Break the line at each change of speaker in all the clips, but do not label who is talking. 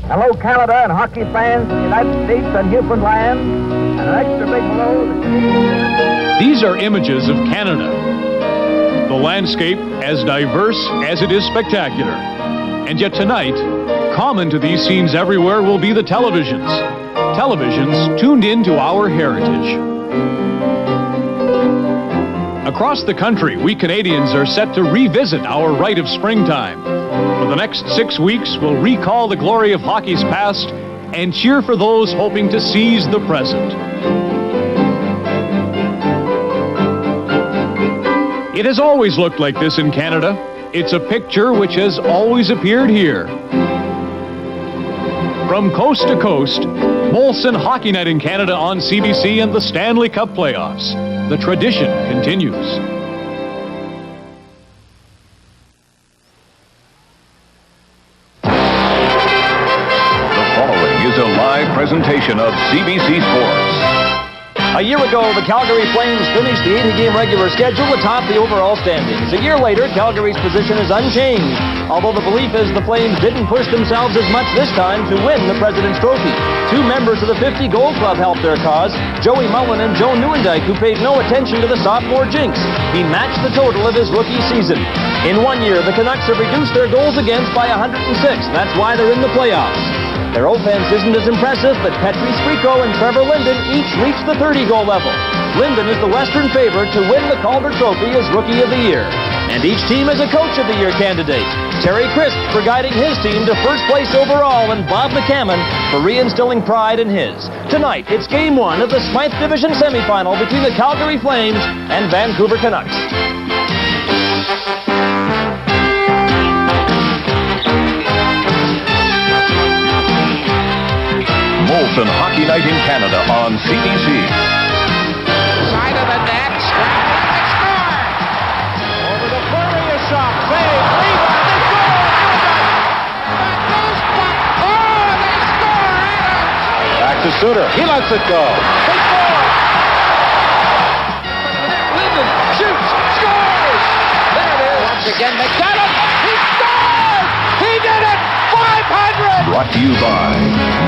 Hello, Canada and hockey fans in the United States and Newfoundland, and an extra big hello.
These are images of Canada. The landscape as diverse as it is spectacular. And yet tonight, common to these scenes everywhere will be the televisions. Televisions tuned into our heritage. Across the country, we Canadians are set to revisit our rite of springtime. For the next 6 weeks, we'll recall the glory of hockey's past and cheer for those hoping to seize the present. It has always looked like this in Canada. It's a picture which has always appeared here. From coast to coast, Molson Hockey Night in Canada on CBC and the Stanley Cup playoffs. The tradition continues.
Presentation of CBC Sports.
A year ago, the Calgary Flames finished the 80-game regular schedule atop the overall standings. A year later, Calgary's position is unchanged, although the belief is the Flames didn't push themselves as much this time to win the President's Trophy. Two members of the 50 Gold Club helped their cause, Joey Mullen and Joe Nieuwendyk, who paid no attention to the sophomore jinx. He matched the total of his rookie season. In 1 year, the Canucks have reduced their goals against by 106. That's why they're in the playoffs. Their offense isn't as impressive, but Petri Sprico and Trevor Linden each reached the 30-goal level. Linden is the Western favorite to win the Calder Trophy as Rookie of the Year. And each team is a Coach of the Year candidate. Terry Crisp for guiding his team to first place overall, and Bob McCammon for reinstilling pride in his. Tonight, it's Game 1 of the Smythe Division semifinal between the Calgary Flames and Vancouver Canucks.
Molson Hockey Night in Canada on CBC.
Side of the net, scramble, and score! Over the flurry, a shot, save, rebound, they score! That goes puck, oh, they score!
Back to Suter, he lets it go.
They score! Linden shoots, scores! There it is! Once again, McDonald, he scores! He did it! 500!
Brought to you by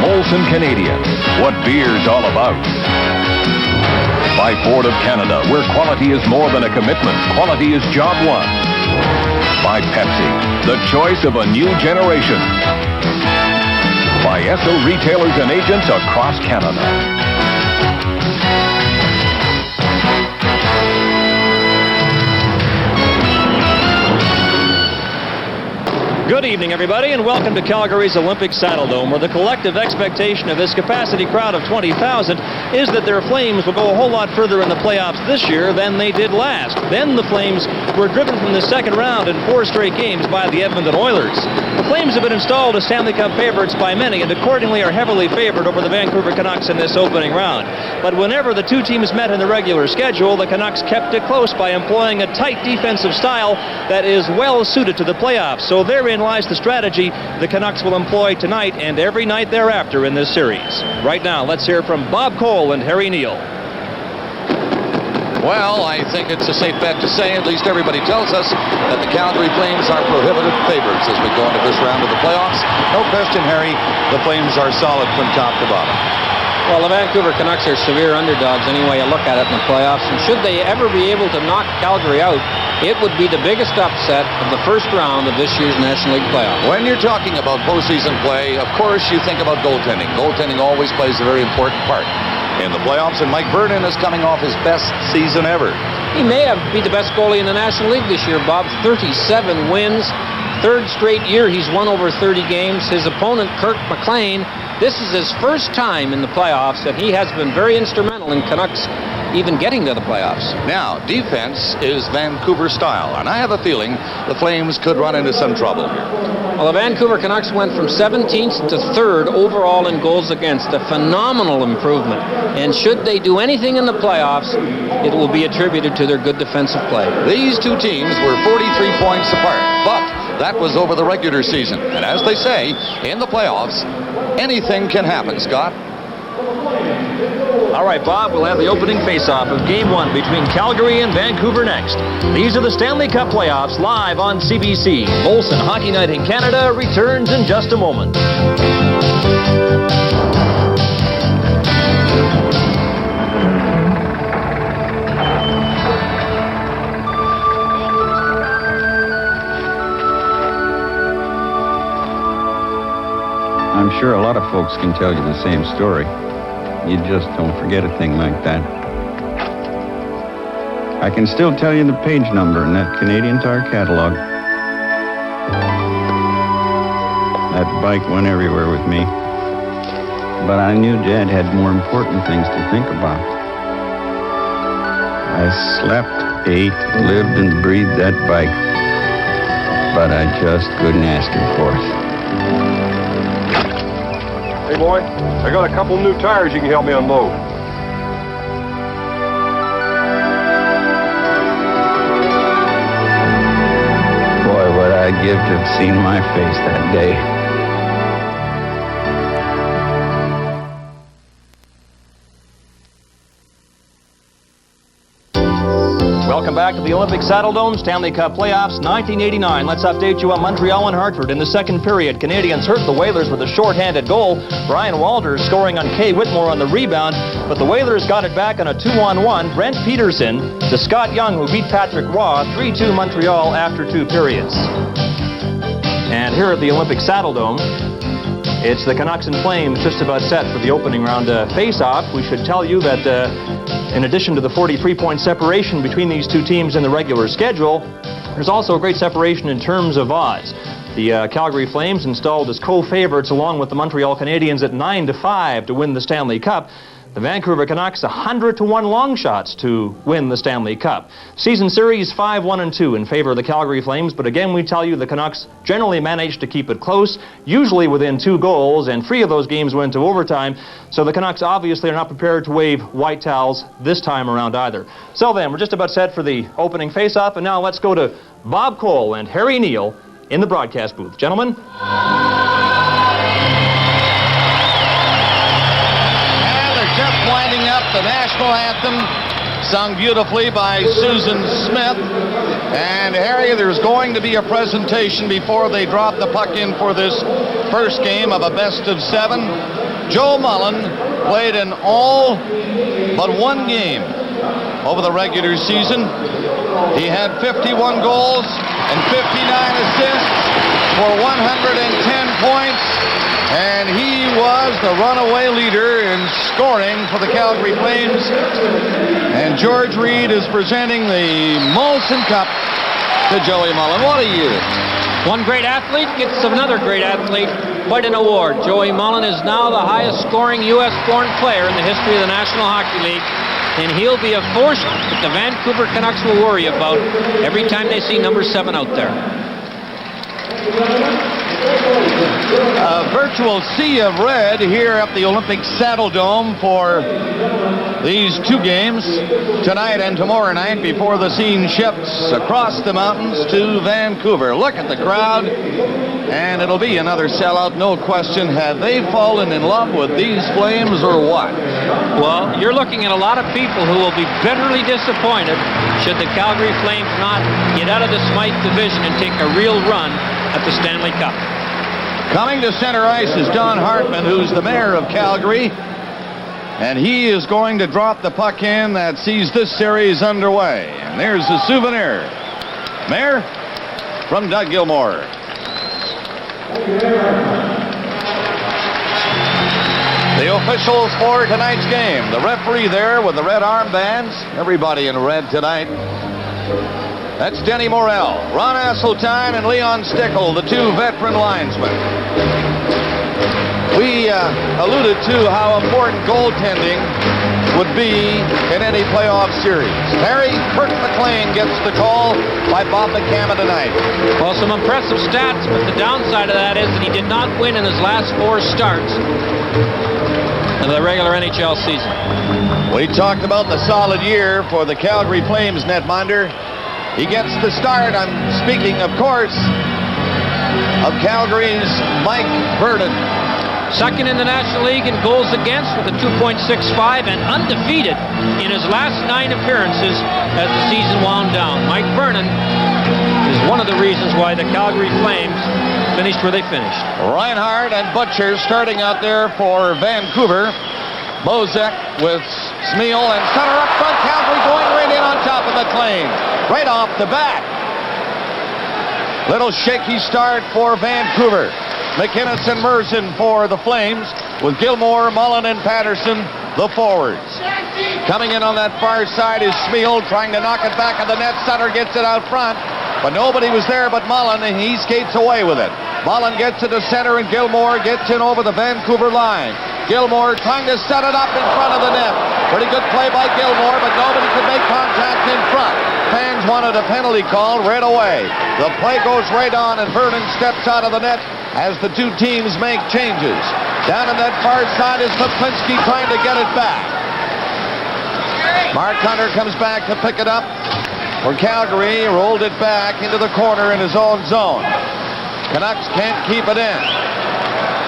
Molson Canadian, what beer's all about. By Ford of Canada, where quality is more than a commitment, quality is job one. By Pepsi, the choice of a new generation. By Esso retailers and agents across Canada.
Good evening, everybody, and welcome to Calgary's Olympic Saddledome, where the collective expectation of this capacity crowd of 20,000 is that their Flames will go a whole lot further in the playoffs this year than they did last. Then the Flames were driven from the second round in 4 straight games by the Edmonton Oilers. The Flames have been installed as Stanley Cup favorites by many and accordingly are heavily favored over the Vancouver Canucks in this opening round. But whenever the two teams met in the regular schedule, the Canucks kept it close by employing a tight defensive style that is well suited to the playoffs. So therein lies the strategy the Canucks will employ tonight and every night thereafter in this series. Right now, let's hear from Bob Cole and Harry Neal.
Well, I think it's a safe bet to say, at least everybody tells us, that the Calgary Flames are prohibitive favorites as we go into this round of the playoffs. No question, Harry, the Flames are solid from top to bottom.
Well, the Vancouver Canucks are severe underdogs any way you look at it in the playoffs, and should they ever be able to knock Calgary out, it would be the biggest upset of the first round of this year's National League playoffs.
When you're talking about postseason play, of course you think about goaltending. Goaltending always plays a very important part in the playoffs, and Mike Vernon is coming off his best season ever.
He may be the best goalie in the National League this year, Bob. 37 wins. Third straight year he's won over 30 games. His opponent, Kirk McLean, this is his first time in the playoffs, and he has been very instrumental in Canucks even getting to the playoffs.
Now, defense is Vancouver style, and I have a feeling the Flames could run into some trouble here.
Well, the Vancouver Canucks went from 17th to 3rd overall in goals against, a phenomenal improvement. And should they do anything in the playoffs, it will be attributed to their good defensive play.
These two teams were 43 points apart, but that was over the regular season. And as they say, in the playoffs, anything can happen, Scott.
All right, Bob, we'll have the opening face-off of Game 1 between Calgary and Vancouver next. These are the Stanley Cup playoffs live on CBC. Molson Hockey Night in Canada returns in just a moment.
I'm sure a lot of folks can tell you the same story. You just don't forget a thing like that. I can still tell you the page number in that Canadian Tire catalog. That bike went everywhere with me. But I knew Dad had more important things to think about. I slept, ate, lived, and breathed that bike. But I just couldn't ask him for it.
Hey, boy, I got a couple new tires you can help me unload.
Boy, what I'd give to have seen my face that day.
Welcome back to the Olympic Saddledome Stanley Cup Playoffs 1989. Let's update you on Montreal and Hartford. In the second period, Canadians hurt the Whalers with a short-handed goal. Brian Walters scoring on Kay Whitmore on the rebound, but the Whalers got it back on a 2-on-1. Brent Peterson to Scott Young, who beat Patrick Roy, 3-2 Montreal after 2 periods. And here at the Olympic Saddledome, it's the Canucks and Flames just about set for the opening round face-off. We should tell you that in addition to the 43-point separation between these two teams in the regular schedule, there's also a great separation in terms of odds. The Calgary Flames installed as co-favorites along with the Montreal Canadiens at 9-5 to win the Stanley Cup. The Vancouver Canucks 100-1 long shots to win the Stanley Cup. Season series 5-1-2 in favor of the Calgary Flames, but again we tell you the Canucks generally managed to keep it close, usually within 2 goals, and 3 of those games went to overtime, so the Canucks obviously are not prepared to wave white towels this time around either. So then, we're just about set for the opening face-off, and now let's go to Bob Cole and Harry Neal in the broadcast booth. Gentlemen.
Just winding up the national anthem, sung beautifully by Susan Smythe. And Harry, there's going to be a presentation before they drop the puck in for this first game of a best-of-7. Joe Mullen played in all but 1 game over the regular season. He had 51 goals and 59 assists for 110 points. And he was the runaway leader in scoring for the Calgary Flames. And George Reed is presenting the Molson Cup to Joey Mullen. What a year.
One great athlete gets another great athlete quite an award. Joey Mullen is now the highest scoring U.S.-born player in the history of the National Hockey League. And he'll be a force that the Vancouver Canucks will worry about every time they see number 7 out there.
A virtual sea of red here at the Olympic Saddledome for these 2 games, tonight and tomorrow night, before the scene shifts across the mountains to Vancouver. Look at the crowd, and it'll be another sellout, no question. Have they fallen in love with these Flames or what?
Well, you're looking at a lot of people who will be bitterly disappointed should the Calgary Flames not get out of the Smythe division and take a real run at the Stanley Cup.
Coming to center ice is Don Hartman, who's the mayor of Calgary, and he is going to drop the puck in that sees this series underway. And there's the souvenir. Mayor, from Doug Gilmore. The officials for tonight's game. The referee there with the red armbands. Everybody in red tonight. That's Denny Morrell, Ron Asseltine, and Leon Stickle, the 2 veteran linesmen. We alluded to how important goaltending would be in any playoff series. Harry, Kirk McLean gets the call by Bob McCammon tonight.
Well, some impressive stats, but the downside of that is that he did not win in his last 4 starts of the regular NHL season.
We talked about the solid year for the Calgary Flames netminder. He gets the start. I'm speaking, of course, of Calgary's Mike Verdon.
Second in the National League in goals against with a 2.65 and undefeated in his last 9 appearances as the season wound down. Mike Vernon is one of the reasons why the Calgary Flames finished where they finished.
Reinhardt and Butcher starting out there for Vancouver. Bozek with Smythe and center up front. Calgary going right in on top of the Flames. Right off the bat. Little shaky start for Vancouver. McInnes and Merson for the Flames, with Gilmore, Mullen, and Patterson, the forwards. Coming in on that far side is Smythe, trying to knock it back at the net. Sutter gets it out front, but nobody was there but Mullen, and he skates away with it. Mullen gets it to center, and Gilmore gets in over the Vancouver line. Gilmore trying to set it up in front of the net. Pretty good play by Gilmore, but nobody could make contact in front. Fans wanted a penalty called right away. The play goes right on, and Vernon steps out of the net as the two teams make changes. Down on that far side is Poplinski trying to get it back. Mark Hunter comes back to pick it up for Calgary. Rolled it back into the corner in his own zone. Canucks can't keep it in.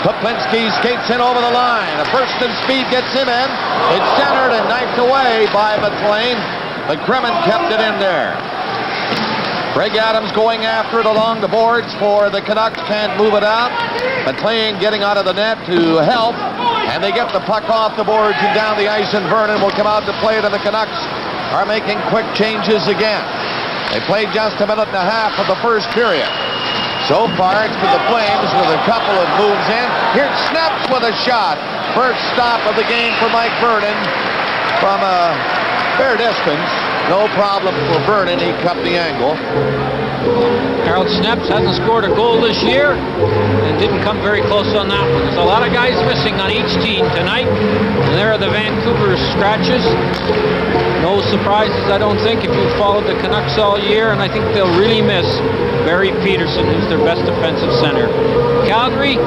Poplinski skates in over the line. A burst in speed gets him in. It's centered and knifed away by McLean. But Kremen kept it in there. Greg Adams going after it along the boards for the Canucks. Can't move it out. McLean getting out of the net to help. And they get the puck off the boards and down the ice, and Vernon will come out to play it, and the Canucks are making quick changes again. They played just a minute and a half of the first period. So far, it's for the Flames with a couple of moves in. Here's Snaps with a shot. First stop of the game for Mike Vernon from a fair distance. No problem for Vernon. He cut the angle.
Harold Snaps hasn't scored a goal this year and didn't come very close on that one. There's a lot of guys missing on each team tonight. And there are the Vancouver scratches. No surprises, I don't think, if you've followed the Canucks all year, and I think they'll really miss Barry Peterson, who's their best defensive center. Calgary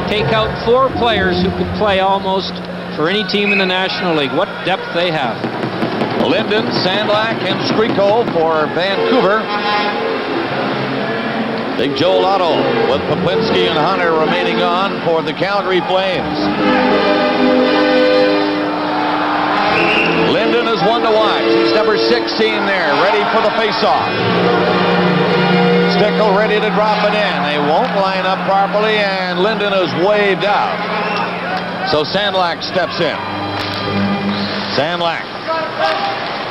take out 4 players who could play almost for any team in the National League. What depth they have.
Linden, Sandlak, and Skriko for Vancouver. Big Joe Lotto with Poplinski and Hunter remaining on for the Calgary Flames. Linden is one to watch. He's number 16 there, ready for the faceoff. Stickle ready to drop it in. They won't line up properly, and Linden is waved out. So Sandlak steps in. Sandlak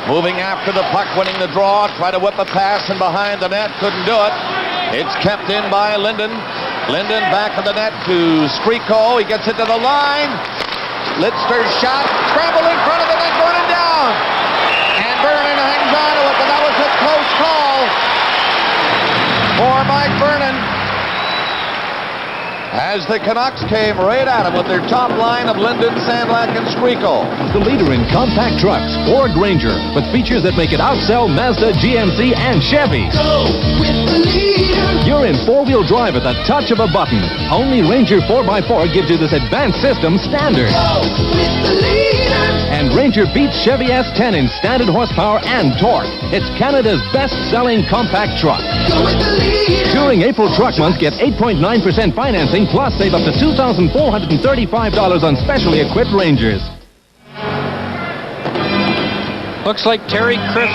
moving after the puck, winning the draw, try to whip a pass, and behind the net, couldn't do it. It's kept in by Linden. Linden back of the net to Skriko. He gets it to the line. Litzter's shot, scramble in front of the net, Vernon down. And Vernon hangs on to it, but that was a close call for Mike Vernon. As the Canucks came right at him with their top line of Linden, Sandlak, and Skriko.
The leader in compact trucks, Ford Ranger, with features that make it outsell Mazda, GMC, and Chevy.
Go with the leader.
You're in four-wheel drive at the touch of a button. Only Ranger 4x4 gives you this advanced system standard.
Go with the leader.
And Ranger beats Chevy S10 in standard horsepower and torque. It's Canada's best-selling compact truck.
Go with the leader.
During April Truck Month, get 8.9% financing, plus save up to $2,435 on specially equipped Rangers.
Looks like Terry Chris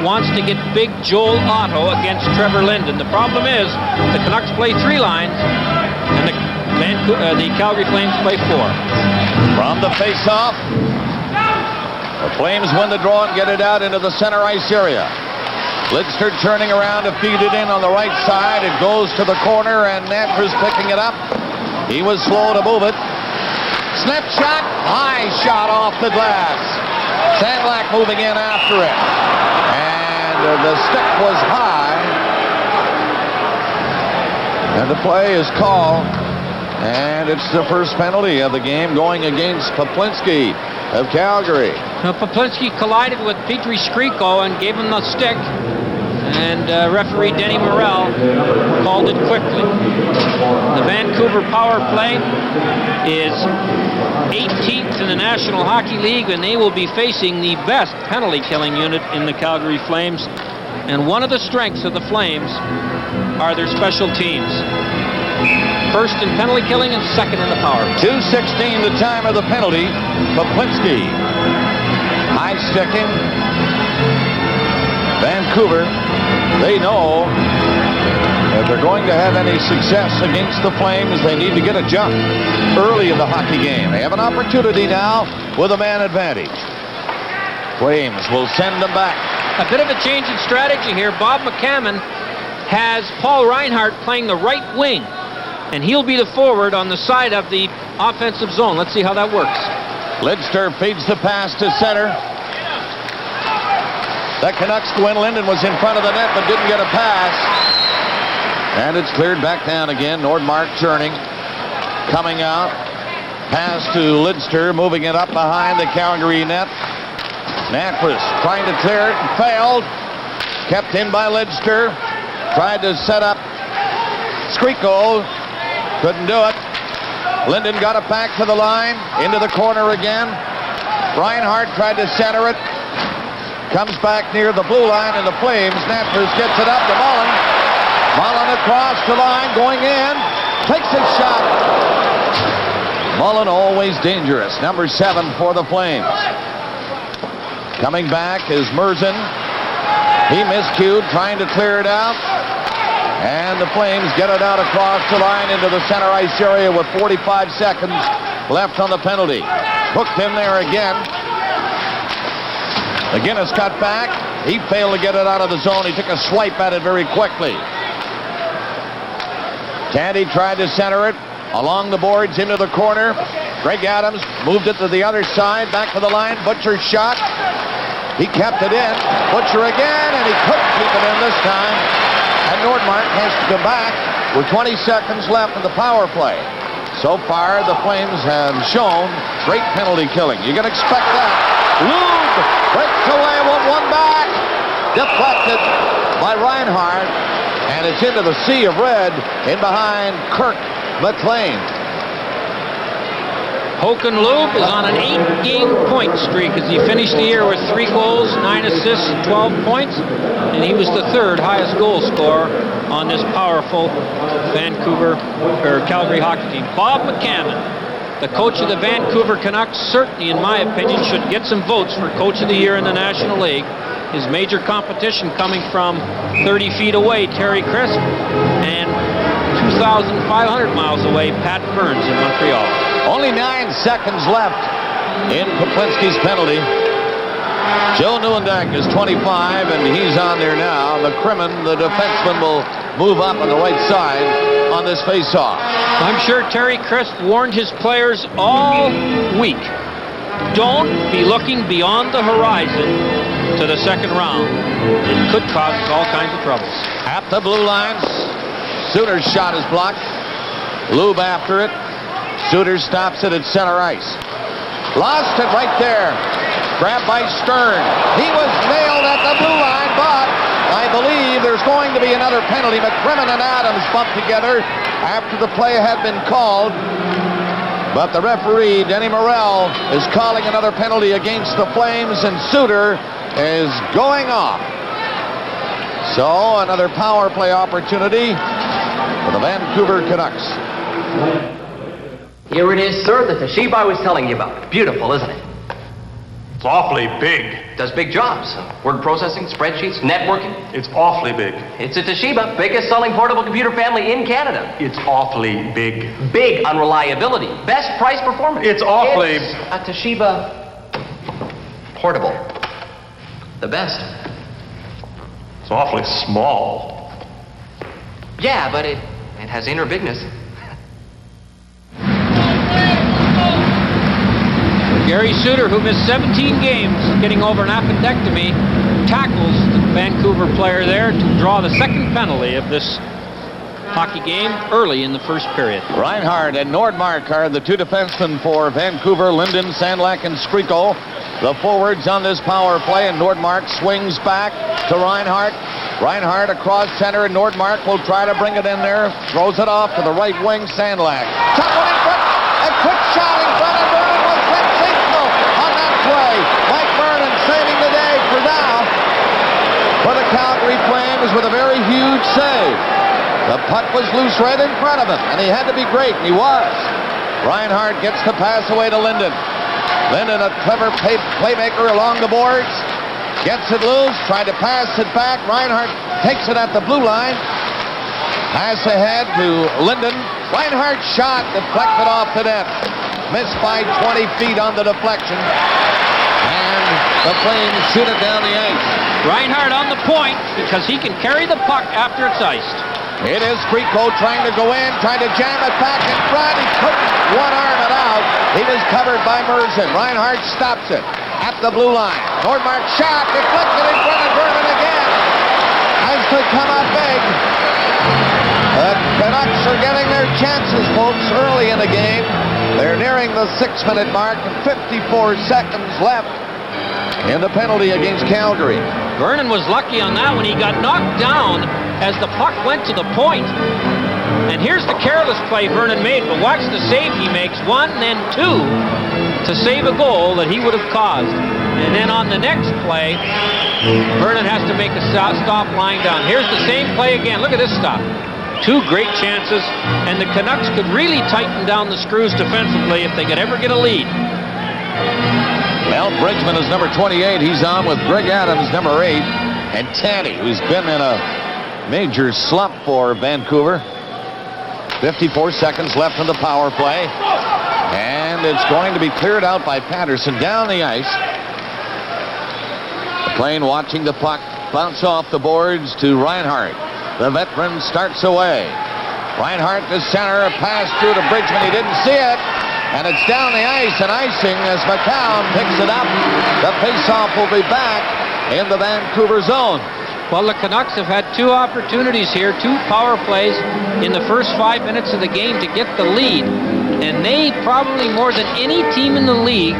wants to get Big Joel Otto against Trevor Linden. The problem is the Canucks play 3 lines, and the Calgary Flames play 4.
From the face-off, the Flames win the draw and get it out into the center ice area. Lidster turning around to feed it in on the right side. It goes to the corner, and Natras picking it up. He was slow to move it. Snap shot, high shot off the glass. Sandlak moving in after it. And the stick was high. And the play is called. And it's the first penalty of the game going against Poplinski of Calgary.
Now, Poplinski collided with Petri Skriko and gave him the stick. And referee Denny Morrell called it quickly. The Vancouver power play is 18th in the National Hockey League, and they will be facing the best penalty-killing unit in the Calgary Flames. And one of the strengths of the Flames are their special teams. First in penalty killing and second in the power play.
2:16 the time of the penalty. Poplinski high sticking. Vancouver, they know If they're going to have any success against the Flames, they need to get a jump early in the hockey game. They have an opportunity now with a man advantage. Flames will send them back.
A bit of a change in strategy here. Bob McCammon has Paul Reinhart playing the right wing, and he'll be the forward on the side of the offensive zone. Let's see how that works.
Lidster feeds the pass to center. The Canucks go in. Linden was in front of the net but didn't get a pass. And it's cleared back down again. Nordmark turning. Coming out. Pass to Lidster, moving it up behind the Calgary net. Natras trying to clear it and failed. Kept in by Lidster. Tried to set up Skriko. Couldn't do it. Linden got it back to the line. Into the corner again. Reinhart tried to center it. Comes back near the blue line and the Flames. Natras gets it up to Mullen. Mullen across the line, going in. Takes a shot. Mullen always dangerous. Number 7 for the Flames. Coming back is Merzin. He miscued, trying to clear it out. And the Flames get it out across the line into the center ice area with 45 seconds left on the penalty. Hooked in there again. McGinnis cut back. He failed to get it out of the zone. He took a swipe at it very quickly. Tandy tried to center it along the boards into the corner. Greg Adams moved it to the other side, back to the line. Butcher's shot. He kept it in. Butcher again, and he couldn't keep it in this time. And Nordmark has to come back with 20 seconds left in the power play. So far, the Flames have shown great penalty killing. You can expect that. Lube breaks away with one back. Deflected by Reinhart. And it's into the sea of red in behind Kirk McLean.
Håkan Lube is on an 8-game point streak as he finished the year with 3 goals, 9 assists, and 12 points. And he was the 3rd highest goal scorer on this powerful Calgary hockey team. Bob McCammon, the coach of the Vancouver Canucks, certainly, in my opinion, should get some votes for Coach of the Year in the National League. His major competition coming from 30 feet away, Terry Crisp, and 2,500 miles away, Pat Burns in Montreal.
Only 9 seconds left in Poplinski's penalty. Joe Nieuwendyk is 25, and he's on there now. McCrimmon, the defenseman, will move up on the right side on this faceoff.
I'm sure Terry Crisp warned his players all week. Don't be looking beyond the horizon to the second round. It could cause us all kinds of troubles.
At the blue lines, Suter's shot is blocked. Lube after it. Suter stops it at center ice. Lost it right there. Grabbed by Stern. He was nailed at the blue line, but I believe there's going to be another penalty. McCrimmon and Adams bumped together after the play had been called. But the referee, Denny Morrell, is calling another penalty against the Flames, and Suter is going off. So another power play opportunity for the Vancouver Canucks.
Here it is, sir, the Toshiba I was telling you about. Beautiful, isn't it?
It's awfully big.
Does big jobs. Word processing, spreadsheets, networking.
It's awfully big.
It's a Toshiba, biggest selling portable computer family in Canada.
It's awfully big.
Big on reliability. Best price performance.
It's awfully...
It's a Toshiba portable. The best.
It's awfully small.
Yeah, but it has inner bigness.
Gary Suter, who missed 17 games getting over an appendectomy, tackles the Vancouver player there to draw the second penalty of this hockey game early in the first period.
Reinhart and Nordmark are the 2 defensemen for Vancouver. Linden, Sandlak, and Skriko, the forwards on this power play, and Nordmark swings back to Reinhart. Reinhart across center, and Nordmark will try to bring it in there. Throws it off to the right wing, Sandlak. Top one in front, a quick shot in front, and Vernon was sensational on that play. Mike Vernon saving the day for now for the Calgary Flames with a very huge save. The puck was loose right in front of him, and he had to be great, and he was. Reinhart gets the pass away to Linden. Linden, a clever playmaker along the boards. Gets it loose, tried to pass it back. Reinhart takes it at the blue line. Pass ahead to Linden. Reinhardt's shot deflected off the net. Missed by 20 feet on the deflection. And the Flames shoot it down the ice.
Reinhardt on the point because he can carry the puck after it's iced.
It is Frico trying to go in, trying to jam it back in front. He couldn't one-arm it out. He was covered by Merzen. Reinhardt stops it at the blue line. Nordmark shot, deflected in front of Vernon again. Has to come up big. The Canucks are getting their chances, folks, early in the game. They're nearing the 6-minute mark and 54 seconds left in the penalty against Calgary.
Vernon was lucky on that one. He got knocked down as the puck went to the point. And here's the careless play Vernon made, but watch the save he makes. 1, then 2 to save a goal that he would have caused. And then on the next play, Vernon has to make a stop lying down. Here's the same play again. Look at this stop. 2 great chances, and the Canucks could really tighten down the screws defensively if they could ever get a lead.
Well, Bridgman is number 28. He's on with Greg Adams, number 8. And Tanny, who's been in a major slump for Vancouver. 54 seconds left in the power play. And it's going to be cleared out by Patterson down the ice. The plane watching the puck bounce off the boards to Reinhardt. The veteran starts away. Reinhardt to center, a pass through to Bridgman. He didn't see it. And it's down the ice and icing as McCown picks it up. The faceoff will be back in the Vancouver zone.
Well, the Canucks have had 2 opportunities here, 2 power plays in the first 5 minutes of the game to get the lead. And they probably more than any team in the league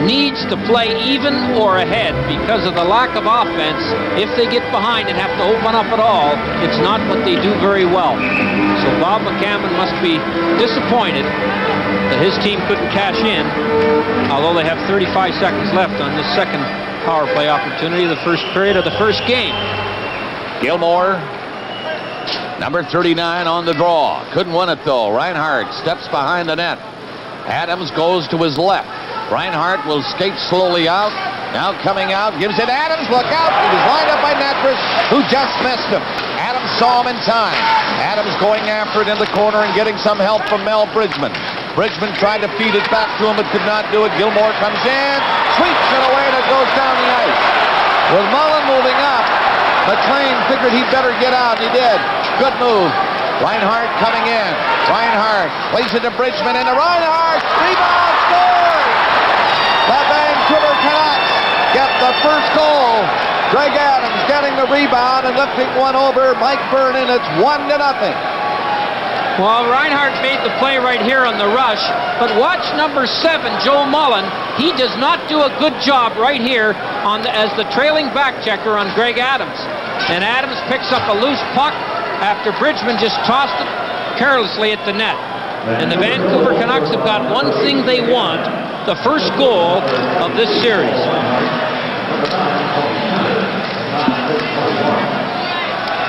needs to play even or ahead because of the lack of offense. If they get behind and have to open up at all, it's not what they do very well. So Bob McCammon must be disappointed that his team couldn't cash in, although they have 35 seconds left on this second power play opportunity of the first period of the first game.
Gilmore, number 39 on the draw. Couldn't win it though. Reinhardt steps behind the net. Adams goes to his left. Reinhardt will skate slowly out. Now coming out, gives it Adams. Look out! He was lined up by Netris, who just missed him. Adams saw him in time. Adams going after it in the corner and getting some help from Mel Bridgman. Bridgman tried to feed it back to him, but could not do it. Gilmore comes in, sweeps it away, and it goes down the ice. With Mullen moving up, McLean figured he'd better get out, and he did. Good move. Reinhardt coming in. Reinhardt plays it to Bridgman, and to Reinhardt. Rebound, score! The Vancouver Canucks get the first goal. Greg Adams getting the rebound and lifting one over Mike Vernon. It's 1-0.
Well, Reinhardt made the play right here on the rush, but watch number 7, Joe Mullen. He does not do a good job right here as the trailing back checker on Greg Adams. And Adams picks up a loose puck after Bridgman just tossed it carelessly at the net. And the Vancouver Canucks have got one thing they want, the first goal of this series.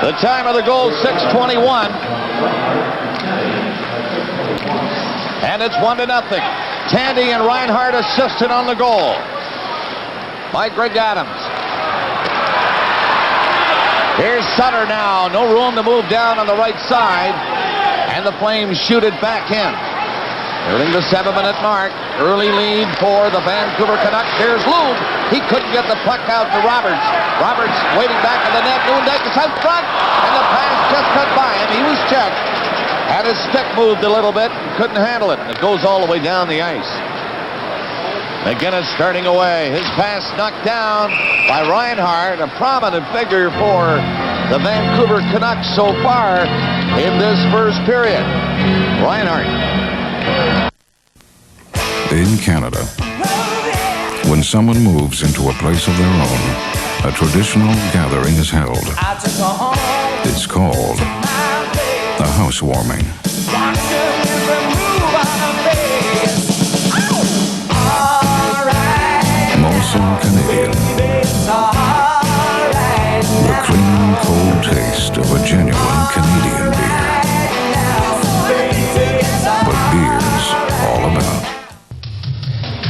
The time of the goal, 6:21. And it's 1-0. Tandy and Reinhardt assisted on the goal by Greg Adams. Here's Sutter now. No room to move down on the right side. And the Flames shoot it back in. Nearing the 7-minute mark. Early lead for the Vancouver Canucks. Here's Lube. He couldn't get the puck out to Roberts. Roberts waiting back in the net. Lewandowski is out front. And the pass just cut by him. He was checked. Had his stick moved a little bit. Couldn't handle it. It goes all the way down the ice. McGinnis starting away. His pass knocked down by Reinhardt. A prominent figure for the Vancouver Canucks so far in this first period. Reinhardt.
In Canada, when someone moves into a place of their own, a traditional gathering is held. It's called a housewarming. Molson Canadian. The clean, cold taste of a genuine Canadian beer. What beer's all about.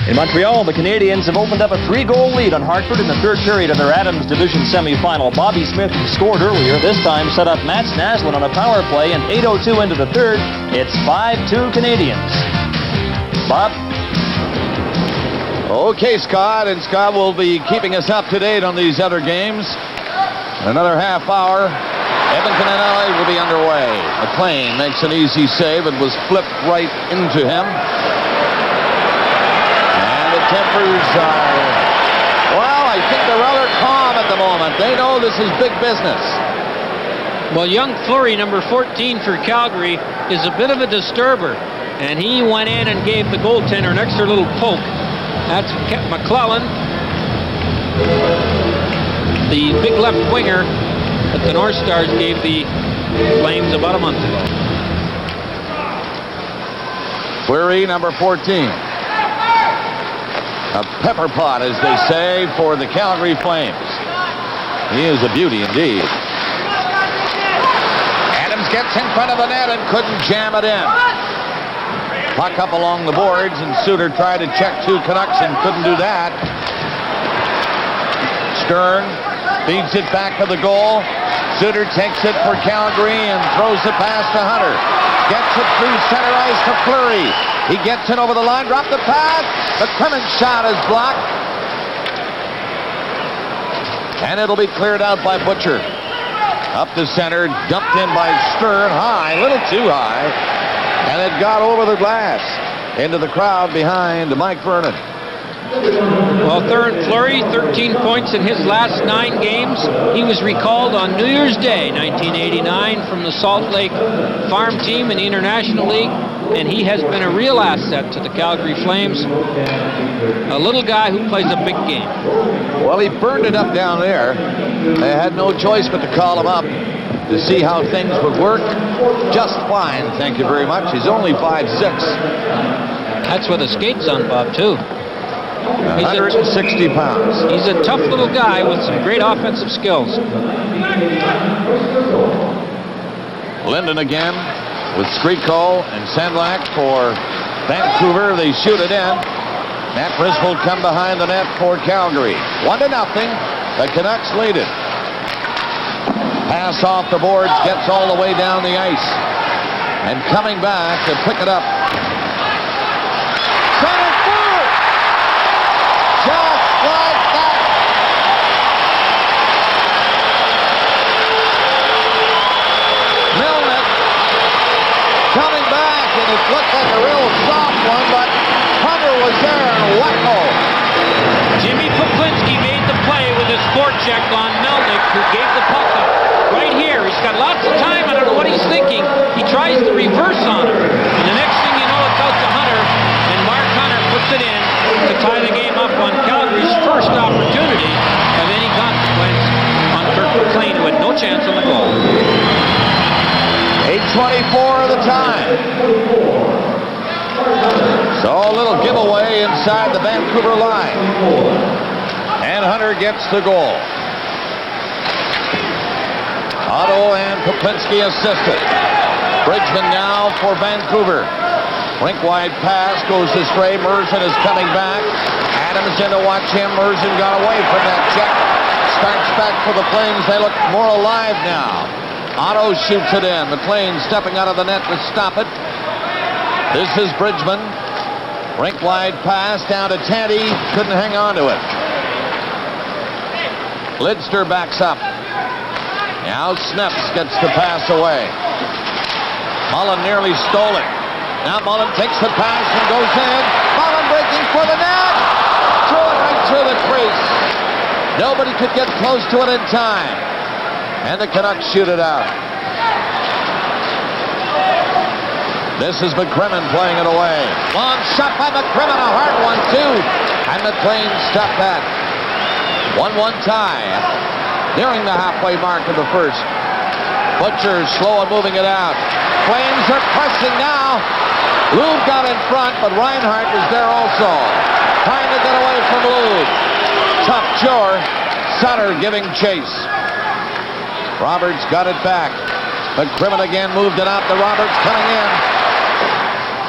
In Montreal, the Canadiens have opened up a 3-goal lead on Hartford in the third period of their Adams Division semifinal. Bobby Smythe scored earlier, this time set up Matt Naslin on a power play, and 8:02 into the third, it's 5-2 Canadiens. Bob?
Okay, Scott, and Scott will be keeping us up to date on these other games. Another half hour. Edmonton and LA will be underway. McLean makes an easy save. It was flipped right into him. And the tempers are, well, I think they're rather calm at the moment. They know this is big business.
Well, young Fleury, number 14 for Calgary, is a bit of a disturber. And he went in and gave the goaltender an extra little poke. That's McClellan, the big left winger that the North Stars gave the Flames about a month ago.
Fleury, number 14. A pepper pot, as they say, for the Calgary Flames. He is a beauty indeed. Adams gets in front of the net and couldn't jam it in. Puck up along the boards, and Suter tried to check two Canucks and couldn't do that. Stern feeds it back to the goal. Suter takes it for Calgary and throws the pass to Hunter. Gets it through center ice to Fleury. He gets it over the line, dropped the pass. The Clemens shot is blocked. And it'll be cleared out by Butcher. Up the center, dumped in by Stern, high, a little too high. And it got over the glass into the crowd behind Mike Vernon.
Well, Fleury, 13 points in his last 9 games. He was recalled on New Year's Day, 1989, from the Salt Lake farm team in the International League, and he has been a real asset to the Calgary Flames. A little guy who plays a big game.
Well, he burned it up down there. They had no choice but to call him up to see how things would work. Just fine, thank you very much. He's only 5'6".
That's with the skates on, Bob, too.
160 pounds.
He's a tough little guy with some great offensive skills.
Linden again with Skriko and Sandlak for Vancouver. They shoot it in. Matt Griswold come behind the net for Calgary. 1-0. The Canucks lead it. Pass off the boards, gets all the way down the ice. And coming back to pick it up. Center field! Just like that! Milnick coming back, and it looked like a real soft one, but Hunter was there, and wacko!
Jimmy Poplinski made the play with his forecheck on Melnick, who gave the puck up. Right here, he's got lots of time. I don't know what he's thinking. He tries to reverse on him. And the next thing you know, it's out to Hunter. And Mark Hunter puts it in to tie the game up on Calgary's first opportunity of any consequence on Kirk McLean, who had no chance on the goal.
8:24 of the time. So a little giveaway inside the Vancouver line. And Hunter gets the goal. Otto and Poplinski assisted. Bridgman now for Vancouver. Rink wide pass goes astray. Merzen is coming back. Adams in to watch him. Merzen got away from that check. Starts back for the Flames. They look more alive now. Otto shoots it in. McLean stepping out of the net to stop it. This is Bridgman. Rink wide pass down to Tandy. Couldn't hang on to it. Lidster backs up. Now Sneps gets the pass away. Mullen nearly stole it. Now Mullen takes the pass and goes in. Mullen breaking for the net. Throw it right through the crease. Nobody could get close to it in time. And the Canucks shoot it out. This is McCrimmon playing it away. Long shot by McCrimmon, a hard one too. And McLean stopped that. 1-1 tie. Nearing the halfway mark of the first. Butcher slow and moving it out. Flames are pressing now. Lube got in front, but Reinhart was there also. Trying to get away from Lube. Tough chore. Sutter giving chase. Roberts got it back. McCrimmon again moved it out to Roberts coming in.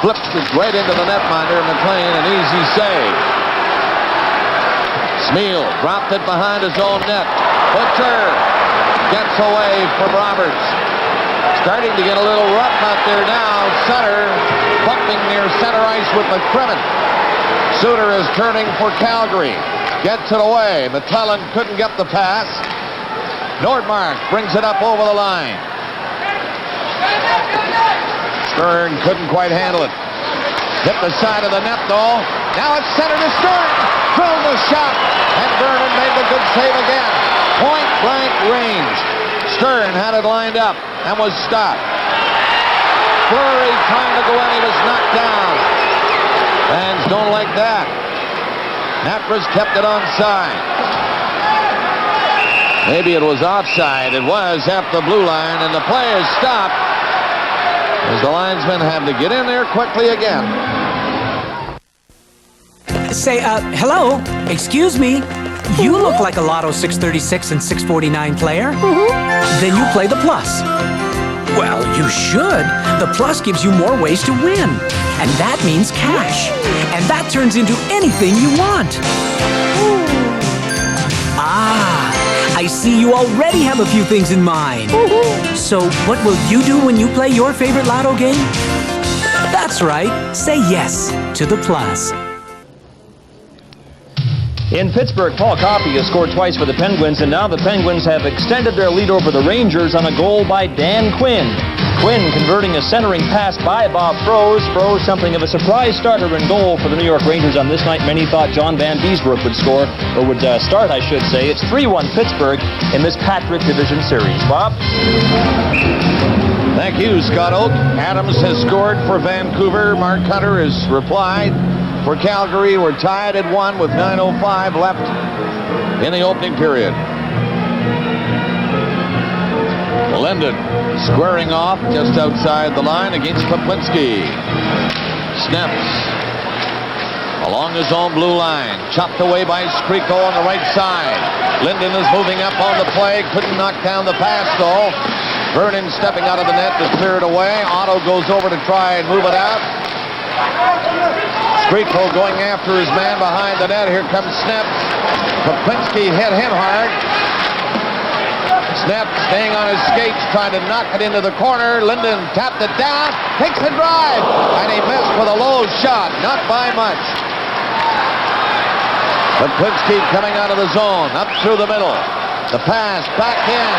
flips it right into the netminder. McLean, an easy save. Smythe dropped it behind his own net. Butcher gets away from Roberts. Starting to get a little rough out there now. Sutter bumping near center ice with McCrimmon. Suter is turning for Calgary. Gets it away. McClellan couldn't get the pass. Nordmark brings it up over the line. Stern couldn't quite handle it. Hit the side of the net though. Now it's centered to Stern. Drilled the shot. And Vernon made the good save again. Point blank range. Stern had it lined up and was stopped. Fleury trying to go in. He was knocked down. Fans don't like that. Natras kept it onside. Maybe it was offside. It was at the blue line, and the play is stopped as the linesmen have to get in there quickly again.
Say, hello? Excuse me? You look like a Lotto 636 and 649 player. Then you play the Plus. Well, you should. The Plus gives you more ways to win. And that means cash. And that turns into anything you want. Ah, I see you already have a few things in mind. So what will you do when you play your favorite Lotto game? That's right. Say yes to the Plus.
In Pittsburgh, Paul Coffey has scored twice for the Penguins, and now the Penguins have extended their lead over the Rangers on a goal by Dan Quinn. Quinn converting a centering pass by Bob Froese. Froese something of a surprise starter in goal for the New York Rangers on this night. Many thought John Van Beesbrook would score, or would start, I should say. It's 3-1 Pittsburgh in this Patrick Division Series. Bob?
Thank you, Scott Oak. Adams has scored for Vancouver. Mark Hunter has replied. For Calgary, we're tied at 1 with 9:05 left in the opening period. Linden squaring off just outside the line against Poplinski. Snaps along his own blue line. Chopped away by Skriko on the right side. Linden is moving up on the play. Couldn't knock down the pass, though. Vernon stepping out of the net to clear it away. Otto goes over to try and move it out. Skriko going after his man behind the net. Here comes Snep. Poplinski hit him hard. Snep staying on his skates, trying to knock it into the corner. Linden tapped it down, takes the drive, and he missed with a low shot, not by much. Poplinski coming out of the zone, up through the middle. The pass, back in.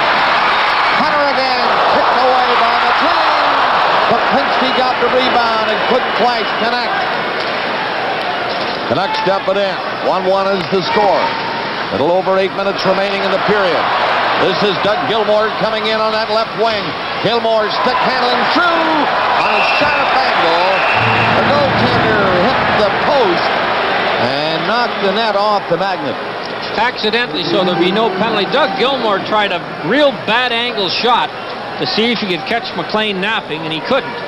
Hunter again, picked away by McLean. Poplinski got the rebound and couldn't quite connect. Canucks dump it in. 1-1 is the score. A little over 8 minutes remaining in the period. This is Doug Gilmour coming in on that left wing. Gilmour stick handling through on a sharp angle. The goaltender hit the post and knocked the net off the magnet.
Accidentally, so there'll be no penalty. Doug Gilmour tried a real bad angle shot to see if he could catch McLean napping, and he couldn't.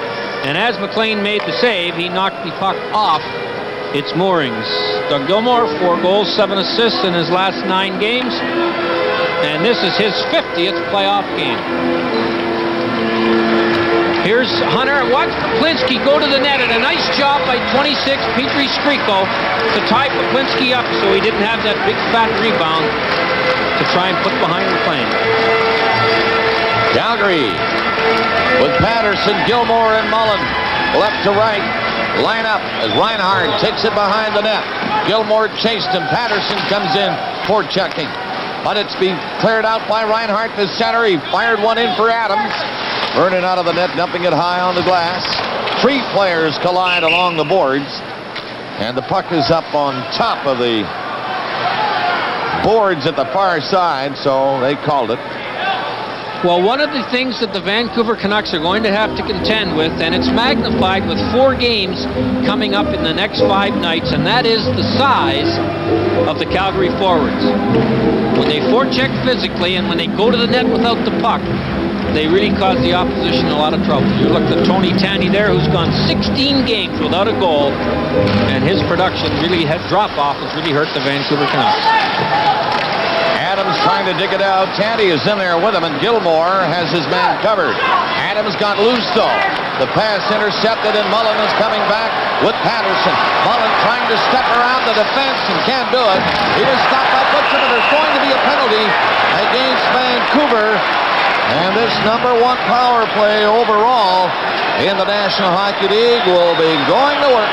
And as McLean made the save, he knocked the puck off its moorings. Doug Gilmour, 4 goals, 7 assists in his last 9 games. And this is his 50th playoff game. Here's Hunter. Watch Poplinski go to the net, and a nice job by 26 Petri Skriko to tie Poplinski up so he didn't have that big fat rebound to try and put behind McLean.
Calgary with Patterson, Gilmour, and Mullen left to right. Line up as Reinhardt takes it behind the net. Gilmour chased him. Patterson comes in for checking. But it's being cleared out by Reinhardt to center. He fired one in for Adams. Vernon out of the net, dumping it high on the glass. 3 players collide along the boards. And the puck is up on top of the boards at the far side, so they called it.
Well, one of the things that the Vancouver Canucks are going to have to contend with, and it's magnified with 4 games coming up in the next 5 nights, and that is the size of the Calgary forwards. When they forecheck physically and when they go to the net without the puck, they really cause the opposition a lot of trouble. You look at Tony Tanny there, who's gone 16 games without a goal, and his production really had drop-off has really hurt the Vancouver Canucks.
Adams trying to dig it out. Tandy is in there with him, and Gilmour has his man covered. Adams got loose, though. The pass intercepted, and Mullen is coming back with Patterson. Mullen trying to step around the defense and can't do it. He was stopped by Butcher, but there's going to be a penalty against Vancouver. And this number 1 power play overall in the National Hockey League will be going to work.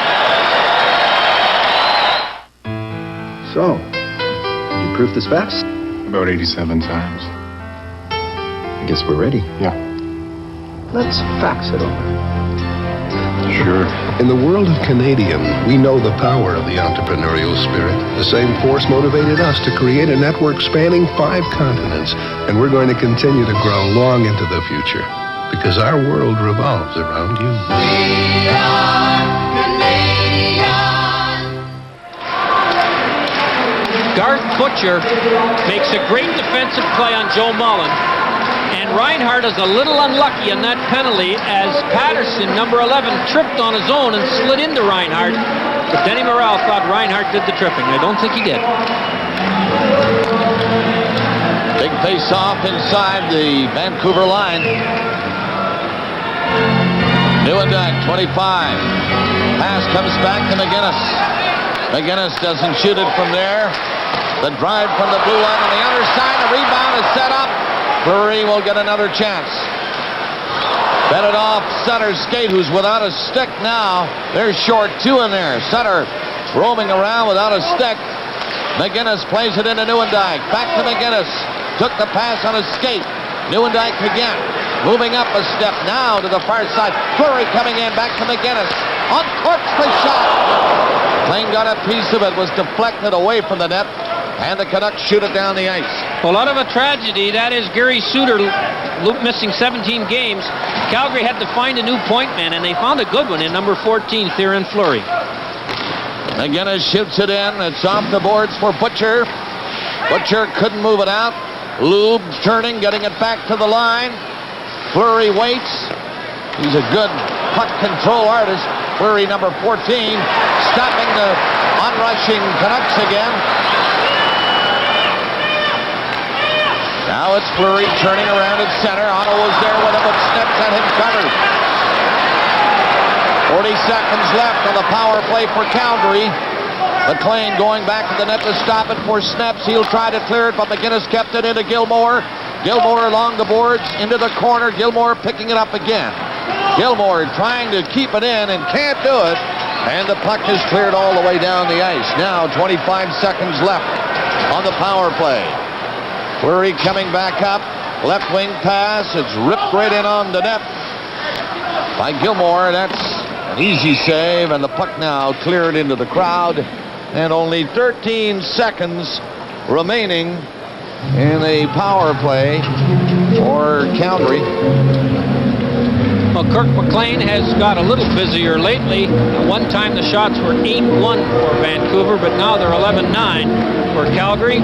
So, did you proof the specs?
About 87 times.
I guess we're ready.
Yeah.
Let's fax it over.
Sure.
In the world of Canadian, we know the power of the entrepreneurial spirit. The same force motivated us to create a network spanning 5 continents, and we're going to continue to grow long into the future because our world revolves around you.
We are Canadian.
Garth Butcher makes a great defensive play on Joe Mullen. And Reinhardt is a little unlucky on that penalty as Patterson, number 11, tripped on his own and slid into Reinhardt. But Denny Morrell thought Reinhardt did the tripping. I don't think he did.
Big face-off inside the Vancouver line. Nieuwendyk, 25. Pass comes back to McGinnis. McGinnis doesn't shoot it from there. The drive from the blue line on the other side. The rebound is set up. Fleury will get another chance. Fed it off Sutter's skate, who's without a stick now. There's short 2 in there. Sutter roaming around without a stick. McGinnis plays it into Nieuwendyk. Back to McGinnis. Took the pass on his skate. Nieuwendyk again. Moving up a step now to the far side. Fleury coming in. Back to McGinnis. Uncorks the shot. McLean got a piece of it. Was deflected away from the net. And the Canucks shoot it down the ice.
Well, out of a tragedy, that is Gary Suter missing 17 games. Calgary had to find a new point man, and they found a good one in number 14, Theoren Fleury.
McGinnis shoots it in. It's off the boards for Butcher. Butcher couldn't move it out. Lube turning, getting it back to the line. Fleury waits. He's a good puck control artist. Fleury, number 14, stopping the onrushing Canucks again. Now it's Fleury turning around at center. Otto was there with him, but Snips had him covered. 40 seconds left on the power play for Calgary. McLean going back to the net to stop it for Snips. He'll try to clear it, but McGinnis kept it into Gilmore. Gilmore along the boards into the corner. Gilmore picking it up again. Gilmore trying to keep it in and can't do it. And the puck is cleared all the way down the ice. Now 25 seconds left on the power play. Fleury coming back up. Left wing pass. It's ripped right in on the net by Gilmore. That's an easy save. And the puck now cleared into the crowd. And only 13 seconds remaining in a power play for Calgary.
Well, Kirk McLean has got a little busier lately. At one time the shots were 8-1 for Vancouver, but now they're 11-9 for Calgary.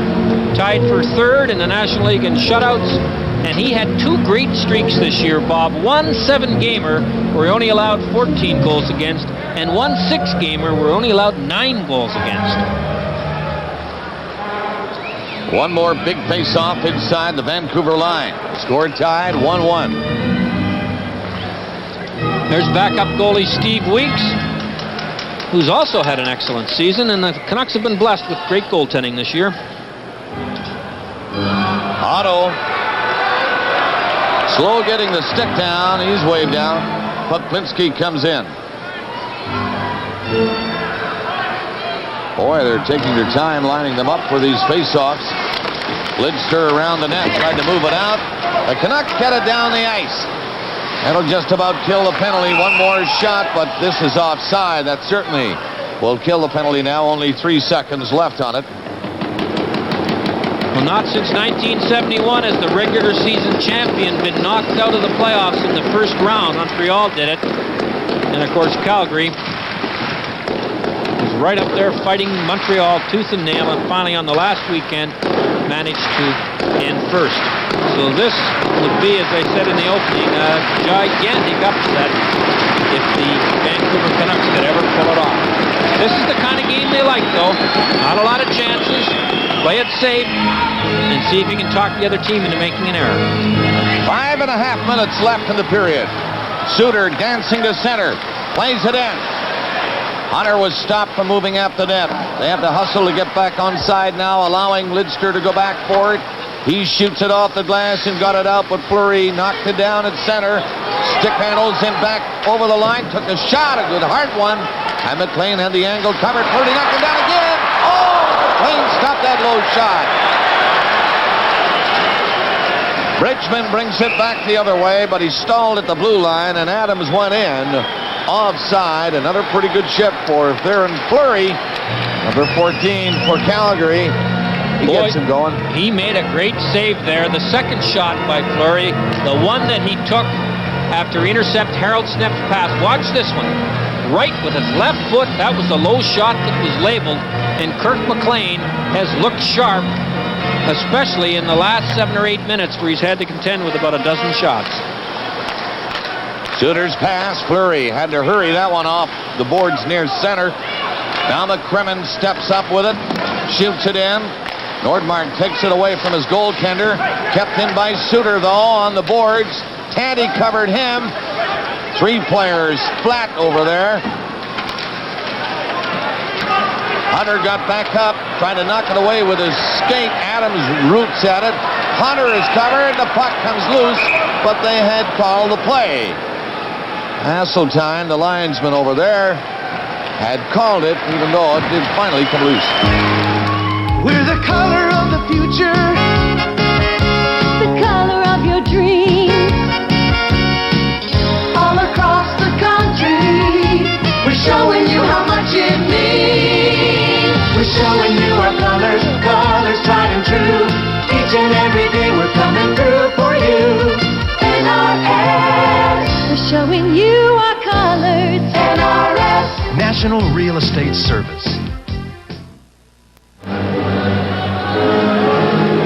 Tied for 3rd in the National League in shutouts. And he had 2 great streaks this year, Bob. One 7-gamer where he only allowed 14 goals against, and one 6-gamer where he only allowed 9 goals against.
One more big face-off inside the Vancouver line. Score tied 1-1.
There's backup goalie Steve Weeks, who's also had an excellent season, and the Canucks have been blessed with great goaltending this year.
Otto. Slow getting the stick down. He's waved down. Puplinski comes in. Boy, they're taking their time lining them up for these face-offs. Lidster around the net, tried to move it out. The Canucks get it down the ice. That'll just about kill the penalty. One more shot, but this is offside. That certainly will kill the penalty now. Only 3 seconds left on it.
Well, not since 1971 has the regular season champion been knocked out of the playoffs in the first round. Montreal did it. And, of course, Calgary was right up there fighting Montreal tooth and nail, and finally on the last weekend managed to end first. So this would be, as I said in the opening, a gigantic upset if the Vancouver Canucks could ever pull it off. This is the kind of game they like, though. Not a lot of chances. Play it safe and see if you can talk the other team into making an error.
5.5 minutes left in the period. Suter dancing to center. Plays it in. Hunter was stopped from moving up the net. They have to hustle to get back onside now, allowing Lidster to go back for it. He shoots it off the glass and got it out, but Fleury knocked it down at center. Stick handles in back over the line. Took a shot, a good hard one. And McLean had the angle covered. Fleury knocked it down again. Oh, McLean stopped that low shot. Bridgman brings it back the other way, but he stalled at the blue line, and Adams went in. Offside. Another pretty good ship for Theron Fleury. Number 14 for Calgary. He gets him going.
He made a great save there. The second shot by Fleury, the one that he took after intercept Harold Snep's pass. Watch this one. Right with his left foot. That was the low shot that was labeled. And Kirk McLean has looked sharp, especially in the last 7 or 8 minutes where he's had to contend with about a dozen shots.
Suter's pass. Fleury had to hurry that one off the boards near center. Now McCrimmon steps up with it. Shoots it in. Nordmark takes it away from his goaltender. Kept in by Suter, though, on the boards. Tandy covered him. 3 players flat over there. Hunter got back up, trying to knock it away with his skate. Adams roots at it. Hunter is covered. The puck comes loose, but they had called the play. Hasseltine, the linesman over there, had called it, even though it did finally come loose.
We're the color of the future, the color of your dreams. All across the country, we're showing you how much it means. We're showing you our colors, colors tried and true. Each and every day we're coming through for you. NRS, we're showing you our colors. NRS,
National Real Estate Service.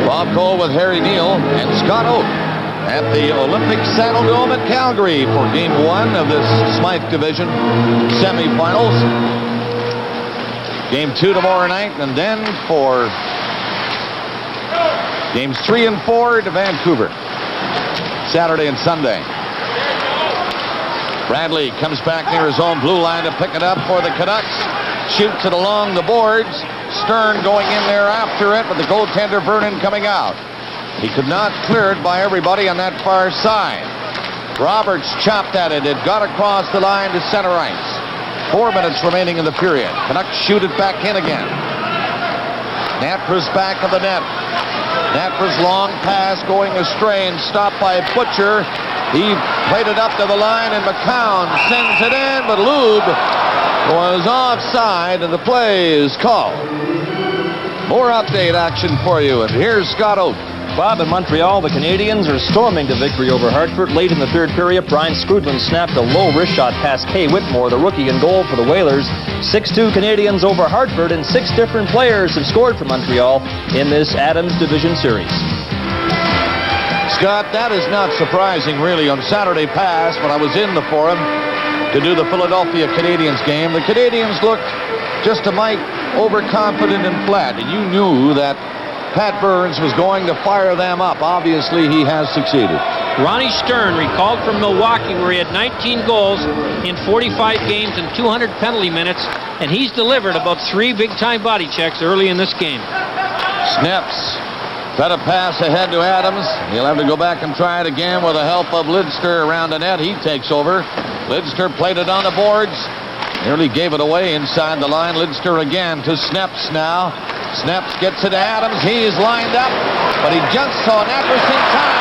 Bob Cole with Harry Neal and Scott Oak at the Olympic Saddle Dome at Calgary for Game 1 of this Smythe Division semifinals. Game 2 tomorrow night, and then for Games 3 and 4 to Vancouver, Saturday and Sunday. Bradley comes back near his own blue line to pick it up for the Canucks. Shoots it along the boards. Stern going in there after it, but the goaltender Vernon coming out. He could not clear it by everybody on that far side. Roberts chopped at it. It got across the line to center ice. 4 minutes remaining in the period. Canucks shoot it back in again. Napra's back of the net. Napra's long pass going astray and stopped by Butcher. He played it up to the line, and McCown sends it in, but Lube was offside, and the play is called. More update action for you, and here's Scott Oak.
Bob, in Montreal, the Canadians are storming to victory over Hartford. Late in the third period, Brian Scrutman snapped a low wrist shot past Kay Whitmore, the rookie, in goal for the Whalers. 6-2 Canadians over Hartford, and 6 different players have scored for Montreal in this Adams Division Series.
Scott, that is not surprising, really. On Saturday past, when I was in the Forum to do the Philadelphia Canadians game, the Canadians looked just a mite overconfident and flat, and you knew that Pat Burns was going to fire them up. Obviously, he has succeeded.
Ronnie Stern, recalled from Milwaukee, where he had 19 goals in 45 games and 200 penalty minutes, and he's delivered about 3 big-time body checks early in this game.
Snaps. Cut a pass ahead to Adams. He'll have to go back and try it again with the help of Lidster around the net. He takes over. Lidster played it on the boards. Nearly gave it away inside the line. Lidster again to Snaps now. Snaps gets it to Adams. He's lined up, but he just saw an interesting time.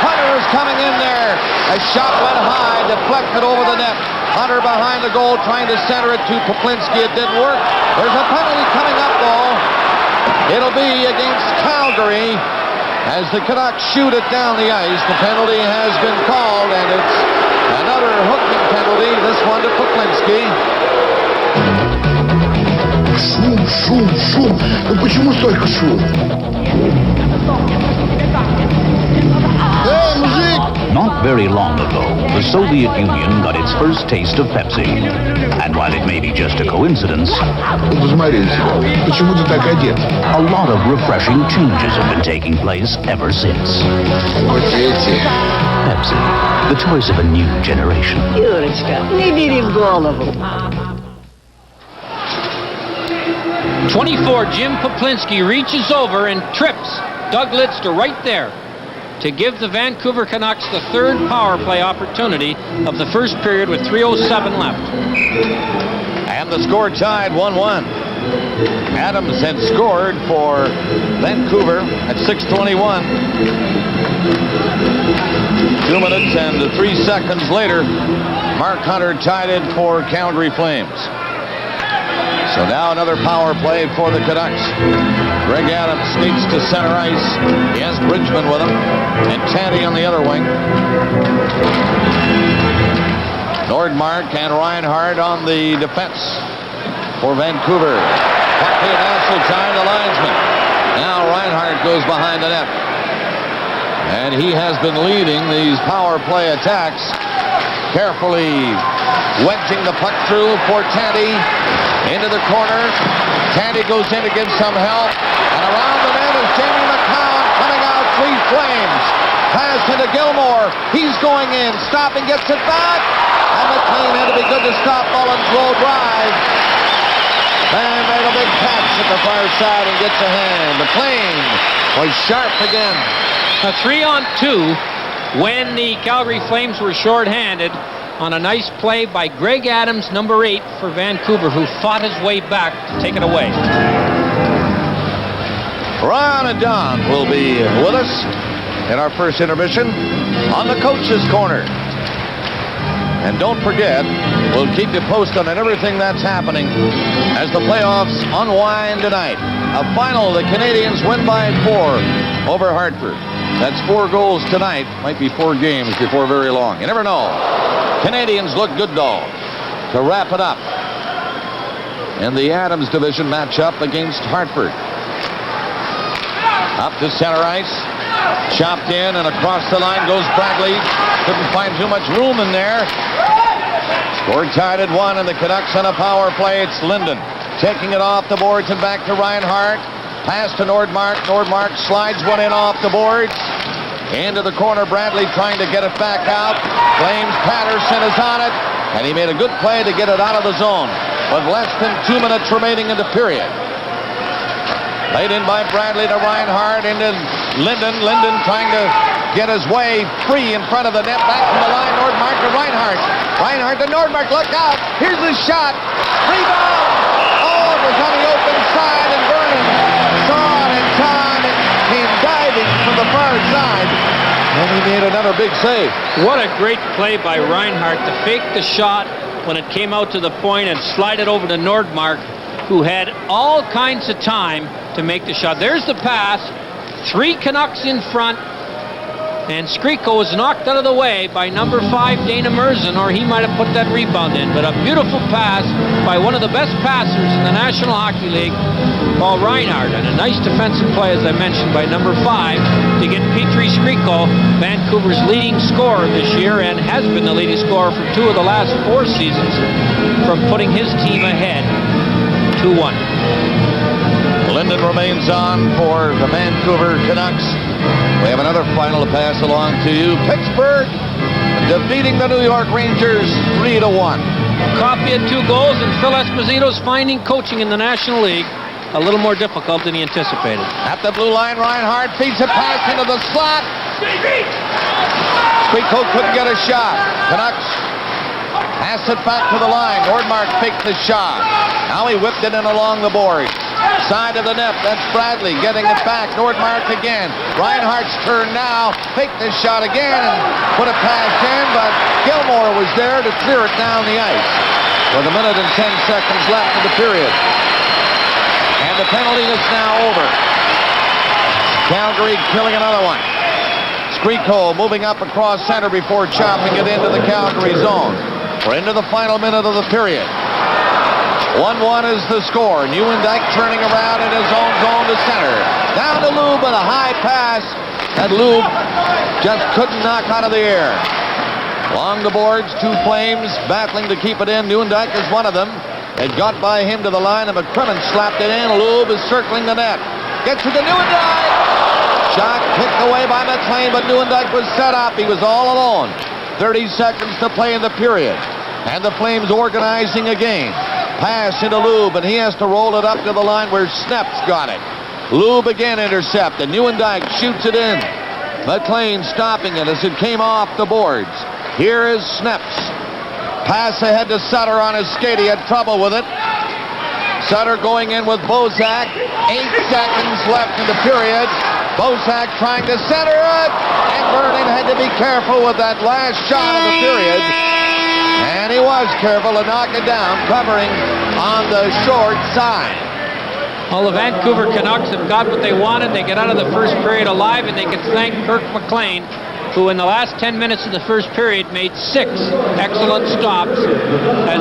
Hunter is coming in there. A shot went high, deflected over the net. Hunter behind the goal trying to center it to Poplinski. It didn't work. There's a penalty coming up, though. It'll be against Calgary as the Canucks shoot it down the ice. The penalty has been called, and it's another hooking penalty, this one to Poplinski.
Шум. Ну почему столько шум? Эй, мужик!
Not very long ago, the Soviet Union got its first taste of Pepsi. And while it may be just a coincidence, a lot of refreshing changes have been taking place ever since. Pepsi, the choice of a new generation.
Юрочка, не бери в голову.
24, Jim Poplinski reaches over and trips Doug Lidster right there to give the Vancouver Canucks the third power play opportunity of the first period with 3:07 left.
And the score tied 1-1. Adams had scored for Vancouver at 6:21. 2 minutes and 3 seconds later, Mark Hunter tied it for Calgary Flames. So now another power play for the Canucks. Greg Adams skates to center ice. He has Bridgman with him and Tandy on the other wing. Nordmark and Reinhardt on the defense for Vancouver. Puck hit Asseltine, the linesman. Now Reinhardt goes behind the net. And he has been leading these power play attacks. Carefully wedging the puck through for Tandy. Into the corner. Tandy goes in to give some help. And around the net is Jamie McCown coming out. 3 Flames. Pass into Gilmore. He's going in. Stopping, gets it back. And McLean had to be good to stop Mullins' low drive. And made a big catch at the far side and gets a hand. McLean was sharp again.
A 3-on-2 when the Calgary Flames were shorthanded on a nice play by Greg Adams, number 8 for Vancouver, who fought his way back to take it away.
Ron and Don will be with us in our first intermission on the Coach's Corner. And don't forget, we'll keep you posted on everything that's happening as the playoffs unwind tonight. A final, the Canadians win by 4 over Hartford. That's 4 goals tonight. Might be 4 games before very long. You never know. Canadians look good, though, to wrap it up in the Adams division matchup against Hartford. Up to center ice. Chopped in and across the line goes Bradley. Couldn't find too much room in there. Score tied at 1, and the Canucks on a power play. It's Linden taking it off the boards and back to Reinhardt. Pass to Nordmark. Nordmark slides one in off the boards. Into the corner, Bradley trying to get it back out. Flames Patterson is on it, and he made a good play to get it out of the zone with less than 2 minutes remaining in the period. Laid in by Bradley to Reinhardt, into Linden. Linden trying to get his way free in front of the net. Back from the line, Nordmark to Reinhardt. Reinhardt to Nordmark, look out! Here's the shot! Rebound! Oh, it was on the open side, and Vernon saw it in time and came diving from the far side. And he made another big save.
What a great play by Reinhardt to fake the shot when it came out to the point and slide it over to Nordmark, who had all kinds of time to make the shot. There's the pass. 3 Canucks in front. And Skriko was knocked out of the way by number 5, Dana Merzen, or he might have put that rebound in. But a beautiful pass by one of the best passers in the National Hockey League, Paul Reinhardt. And a nice defensive play, as I mentioned, by number 5 to get Petri Skriko, Vancouver's leading scorer this year, and has been the leading scorer for 2 of the last 4 seasons, from putting his team ahead 2-1.
Linden remains on for the Vancouver Canucks. We have another final to pass along to you. Pittsburgh defeating the New York Rangers 3-1.
Coffey had 2 goals, and Phil Esposito's finding coaching in the National League a little more difficult than he anticipated.
At the blue line, Reinhardt feeds a pass into the slot. Skriko couldn't get a shot. Canucks pass it back to the line. Nordmark faked the shot. Now he whipped it in along the boards. Side of the net, that's Bradley getting it back. Nordmark again. Reinhardt's turn now. Faked this shot again and put it past in, but Gilmore was there to clear it down the ice. With 1 minute and 10 seconds left in the period. And the penalty is now over. Calgary killing another one. Skriko moving up across center before chopping it into the Calgary zone. We're into the final minute of the period. 1-1 is the score. Neuendijk turning around in his own zone to center. Down to Lou, but a high pass that Lube just couldn't knock out of the air. Along the boards, two Flames battling to keep it in. Nieuwendyk is one of them. It got by him to the line, and McCrimmon slapped it in. Lube is circling the net. Gets it to Nieuwendyk. Shot kicked away by McLean, but Nieuwendyk was set up. He was all alone. 30 seconds to play in the period. And the Flames organizing again. Pass into Lube, and he has to roll it up to the line where Snep's got it. Lube again intercepted. Nieuwendyk shoots it in. McLean stopping it as it came off the boards. Here is Snep's. Pass ahead to Sutter on his skate. He had trouble with it. Sutter going in with Bozak. 8 seconds left in the period. Bozak trying to center it. And Vernon had to be careful with that last shot of the period. And he was careful to knock it down, covering on the short side.
Well, the Vancouver Canucks have got what they wanted. They get out of the first period alive, and they can thank Kirk McLean, who in the last 10 minutes of the first period made 6 excellent stops as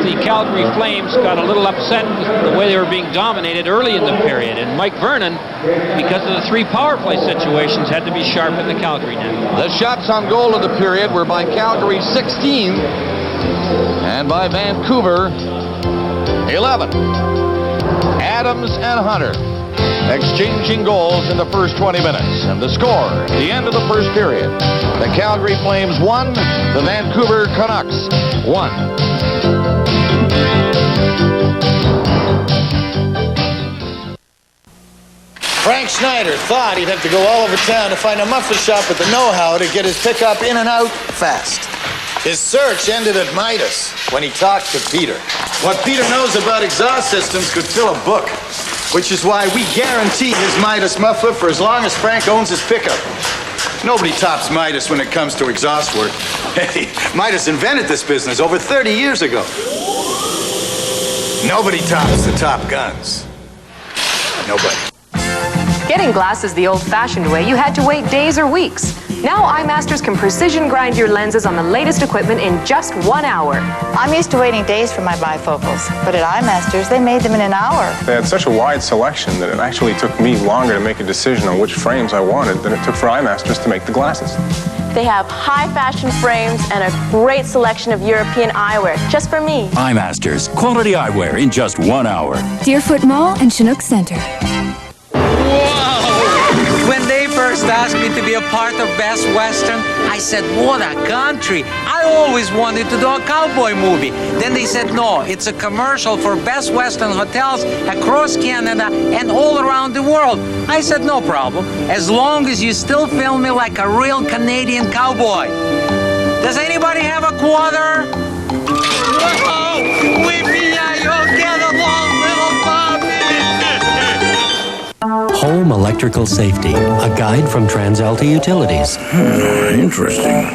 the Calgary Flames got a little upset with the way they were being dominated early in the period. And Mike Vernon, because of the 3 power play situations, had to be sharp in the Calgary net.
The shots on goal of the period were by Calgary 16 and by Vancouver 11. Adams and Hunter exchanging goals in the first 20 minutes. And the score at the end of the first period, the Calgary Flames 1, the Vancouver Canucks 1.
Frank Schneider thought he'd have to go all over town to find a muffler shop with the know-how to get his pickup in and out fast. His search ended at Midas when he talked to Peter. What Peter knows about exhaust systems could fill a book, which is why we guarantee his Midas muffler for as long as Frank owns his pickup. Nobody tops Midas when it comes to exhaust work. Hey, Midas invented this business over 30 years ago. Nobody tops the Top Guns. Nobody.
Getting glasses the old-fashioned way, you had to wait days or weeks. Now iMasters can precision grind your lenses on the latest equipment in just 1 hour.
I'm used to waiting days for my bifocals, but at iMasters, they made them in an hour.
They had such a wide selection that it actually took me longer to make a decision on which frames I wanted than it took for iMasters to make the glasses.
They have high-fashion frames and a great selection of European eyewear, just for me.
iMasters, quality eyewear in just 1 hour.
Deerfoot Mall and Chinook Center.
When they first asked me to be a part of Best Western, I said, what a country. I always wanted to do a cowboy movie. Then they said, no, it's a commercial for Best Western hotels across Canada and all around the world. I said, no problem, as long as you still film me like a real Canadian cowboy. Does anybody have a quarter? Whoa, with me, you'll get along, little Bobby.
Home Electrical Safety, a guide from TransAlta Utilities.
Interesting.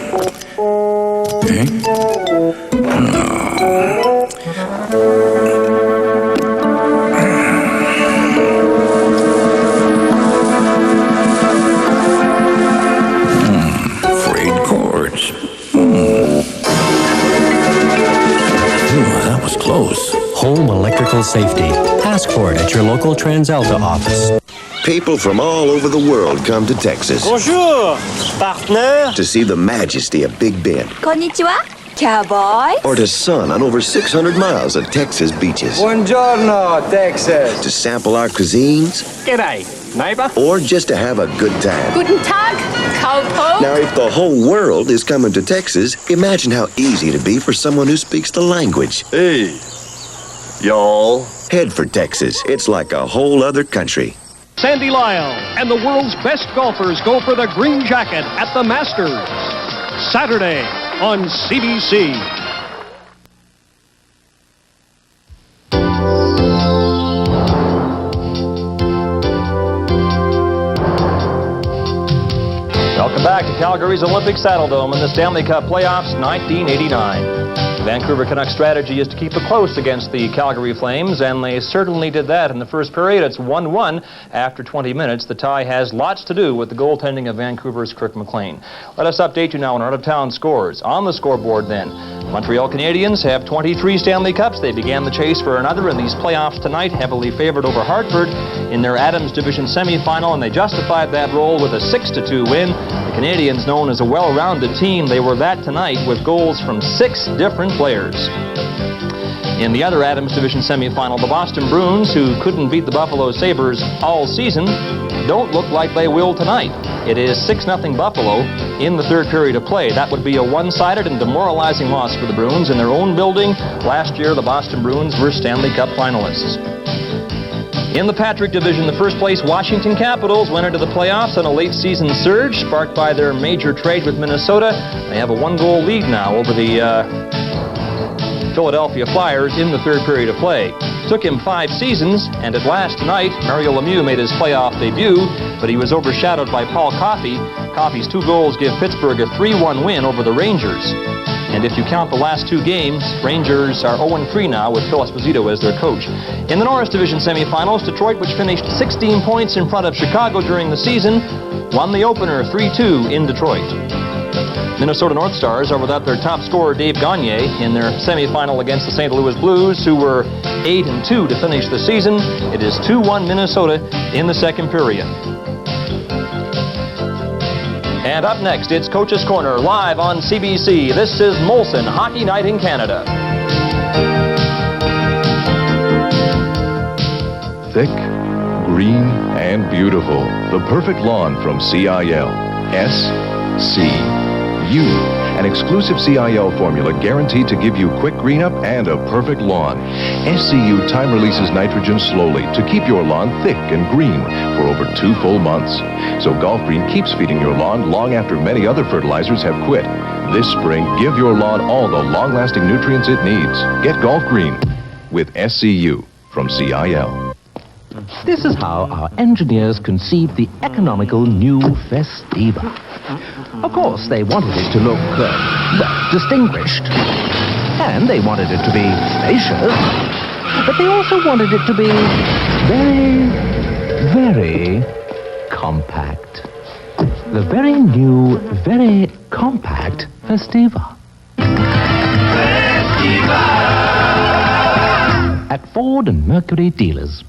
Frayed cords. That was close.
Home Electrical Safety. Ask for it at your local TransAlta office.
People from all over the world come to Texas.
Bonjour, partner.
To see the majesty of Big Bend.
Konnichiwa, cowboy.
Or to sun on over 600 miles of Texas beaches.
Buongiorno, Texas.
To sample our cuisines.
G'day, neighbor.
Or just to have a good time.
Guten Tag, cowpoke.
Now, if the whole world is coming to Texas, imagine how easy it'd be for someone who speaks the language.
Hey, y'all.
Head for Texas. It's like a whole other country.
Sandy Lyle and the world's best golfers go for the green jacket at the Masters. Saturday on CBC.
Welcome back to Calgary's Olympic Saddledome in the Stanley Cup playoffs 1989. Vancouver Canucks strategy is to keep it close against the Calgary Flames, and they certainly did that in the first period. It's 1-1 after 20 minutes. The tie has lots to do with the goaltending of Vancouver's Kirk McLean. Let us update you now on out-of-town scores. On the scoreboard then, Montreal Canadiens have 23 Stanley Cups. They began the chase for another in these playoffs tonight, heavily favored over Hartford in their Adams Division semifinal, and they justified that role with a 6-2 win. The Canadiens, known as a well-rounded team, they were that tonight with goals from 6 different players. In the other Adams Division semifinal, the Boston Bruins, who couldn't beat the Buffalo Sabres all season, don't look like they will tonight. It is 6-0 Buffalo in the third period of play. That would be a one-sided and demoralizing loss for the Bruins in their own building. Last year, the Boston Bruins were Stanley Cup finalists. In the Patrick Division, the first-place Washington Capitals went into the playoffs on a late-season surge, sparked by their major trade with Minnesota. They have a one-goal lead now over the Philadelphia Flyers in the third period of play. Took him 5 seasons, and at last tonight, Mario Lemieux made his playoff debut, but he was overshadowed by Paul Coffey. Coffey's 2 goals give Pittsburgh a 3-1 win over the Rangers. And if you count the last 2 games, Rangers are 0-3 now with Phil Esposito as their coach. In the Norris Division semifinals, Detroit, which finished 16 points in front of Chicago during the season, won the opener 3-2 in Detroit. Minnesota North Stars are without their top scorer Dave Gagne in their semifinal against the St. Louis Blues, who were 8-2 to finish the season. It is 2-1 Minnesota in the second period. And up next, it's Coach's Corner, live on CBC. This is Molson Hockey Night in Canada.
Thick, green, and beautiful. The perfect lawn from CIL. SCU. An exclusive CIL formula guaranteed to give you quick green up and a perfect lawn. SCU time releases nitrogen slowly to keep your lawn thick and green for over 2 full months. So Golf Green keeps feeding your lawn long after many other fertilizers have quit. This spring, give your lawn all the long-lasting nutrients it needs. Get Golf Green with SCU from CIL.
This is how our engineers conceived the economical new Festiva. Of course, they wanted it to look, distinguished. And they wanted it to be spacious. But they also wanted it to be very, very compact. The very new, very compact Festiva. Festiva! At Ford and Mercury dealers.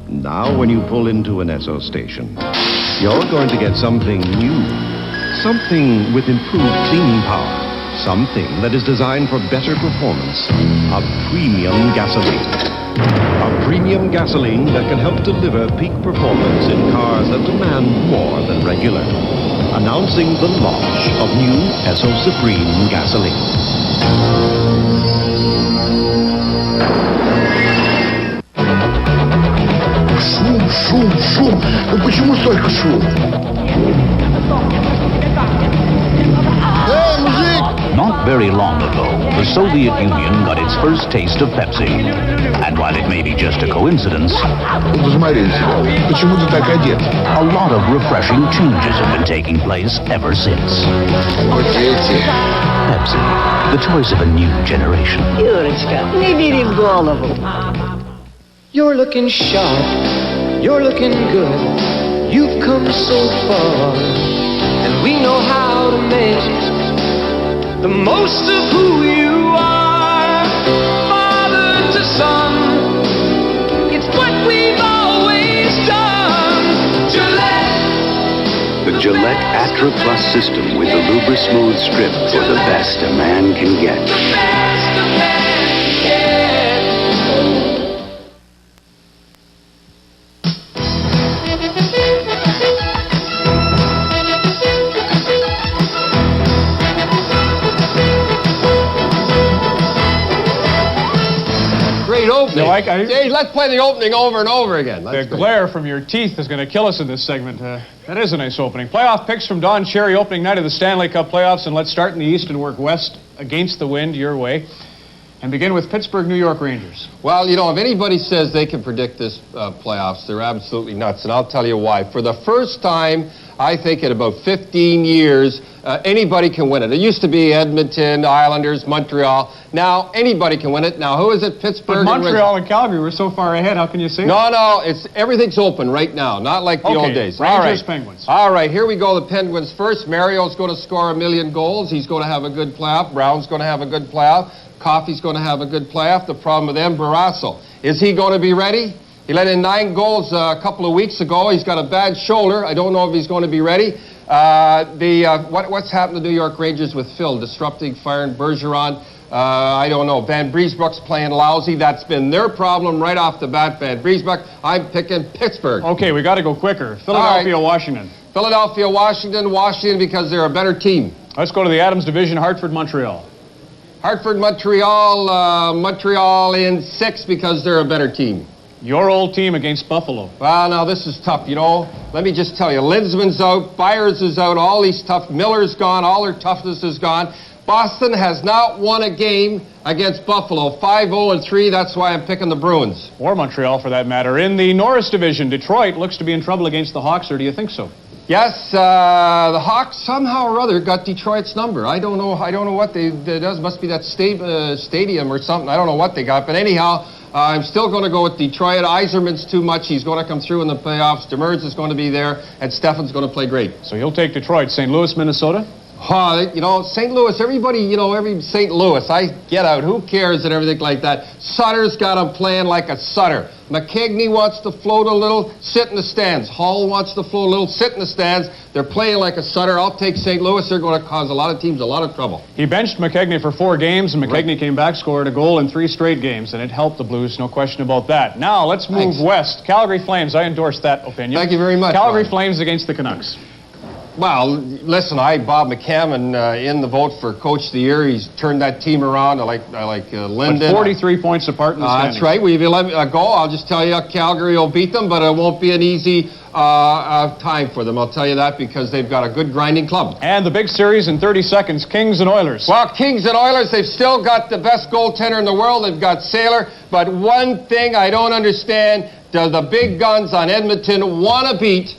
Now, when you pull into an Esso station, you're going to get something new. Something with improved cleaning power. Something that is designed for better performance. A premium gasoline. A premium gasoline that can help deliver peak performance in cars that demand more than regular. Announcing the launch of new Esso Supreme gasoline.
Шум. Ну почему столько шум? Эй, мужик!
Not very long ago, the Soviet Union got its first taste of Pepsi. And while it may be just a coincidence,
Посмотри на себя. Почему ты так одет?
a lot of refreshing changes have been taking place ever since.
Вот эти.
Pepsi, the choice of a new generation.
Юрочка, не бери в голову.
You're looking sharp. You're looking good. You've come so far. And we know how to make the most of who you are. Father to son. It's what we've always done. Gillette.
The Gillette Atra Plus system with the Lubra Smooth Strip for the best a man can get.
Opening. Hey, let's play the opening over and over again.
The glare from your teeth is going to kill us in this segment. That is a nice opening. Playoff picks from Don Cherry, opening night of the Stanley Cup playoffs, and let's start in the East and work west against the wind your way. And begin with Pittsburgh, New York Rangers.
Well, you know, if anybody says they can predict this playoffs, they're absolutely nuts, and I'll tell you why. For the first time, I think in about 15 years, anybody can win it. It used to be Edmonton, Islanders, Montreal. Now, anybody can win it. Now, who is it? Pittsburgh?
But Montreal and Calgary were so far ahead. How can you say that?
No, everything's open right now, not like the old days.
Rangers, Penguins.
All right, here we go. The Penguins first. Mario's going to score 1 million goals. He's going to have a good playoff. Brown's going to have a good playoff. Coffey's going to have a good playoff. The problem with them, Barrasso. Is he going to be ready? He let in 9 goals a couple of weeks ago. He's got a bad shoulder. I don't know if he's going to be ready. What's happened to New York Rangers with Phil? Disrupting, firing Bergeron. I don't know. Van Briesbroek's playing lousy. That's been their problem right off the bat. Van Briesbroek. I'm picking Pittsburgh.
Okay, we got to go quicker. Philadelphia, Washington.
Philadelphia, Washington, because they're a better team.
Let's go to the Adams Division. Hartford, Montreal.
Hartford, Montreal in 6 because they're a better team.
Your old team against Buffalo.
Well, now this is tough, you know. Let me just tell you, Linsman's out, Byers is out, all these tough, Miller's gone, all their toughness is gone. Boston has not won a game against Buffalo, 5-0-3, that's why I'm picking the Bruins.
Or Montreal, for that matter. In the Norris Division, Detroit looks to be in trouble against the Hawks, or do you think so?
Yes, the Hawks somehow or other got Detroit's number. I don't know what they does. Must be that stadium or something. I don't know what they got, but anyhow, I'm still going to go with Detroit. Eiserman's too much. He's going to come through in the playoffs. Demers is going to be there, and Stefan's going to play great.
So you'll take Detroit. St. Louis, Minnesota?
You know, St. Louis, everybody, every St. Louis, I get out, who cares and everything like that. Sutter's got him playing like a Sutter. McKegney wants to float a little, sit in the stands. Hall wants to float a little, sit in the stands. They're playing like a Sutter. I'll take St. Louis. They're going to cause a lot of teams a lot of trouble.
He benched McKegney for 4 games, and McKegney came back, scored a goal in 3 straight games, and it helped the Blues, no question about that. Now, let's move west. Calgary Flames, I endorse that opinion.
Thank you very much.
Calgary Flames against the Canucks.
Well, listen, Bob McCammon in the vote for Coach of the Year. He's turned that team around. I like Linden.
But 43 points apart in the standings.
That's right. Well, if you let me go, I'll just tell you Calgary will beat them, but it won't be an easy time for them. I'll tell you that because they've got a good grinding club.
And the big series in 30 seconds, Kings and Oilers.
Well, Kings and Oilers, they've still got the best goaltender in the world. They've got Sailor. But one thing I don't understand, do the big guns on Edmonton want to beat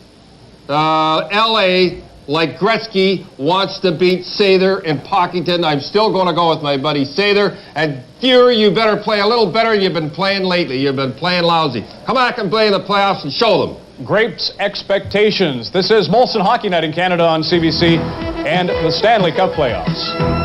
L.A., like Gretzky wants to beat Sather in Pocklington? I'm still going to go with my buddy Sather. And Fury, you better play a little better. You've been playing lately. You've been playing lousy. Come back and play in the playoffs and show them.
Grapes expectations. This is Molson Hockey Night in Canada on CBC and the Stanley Cup playoffs.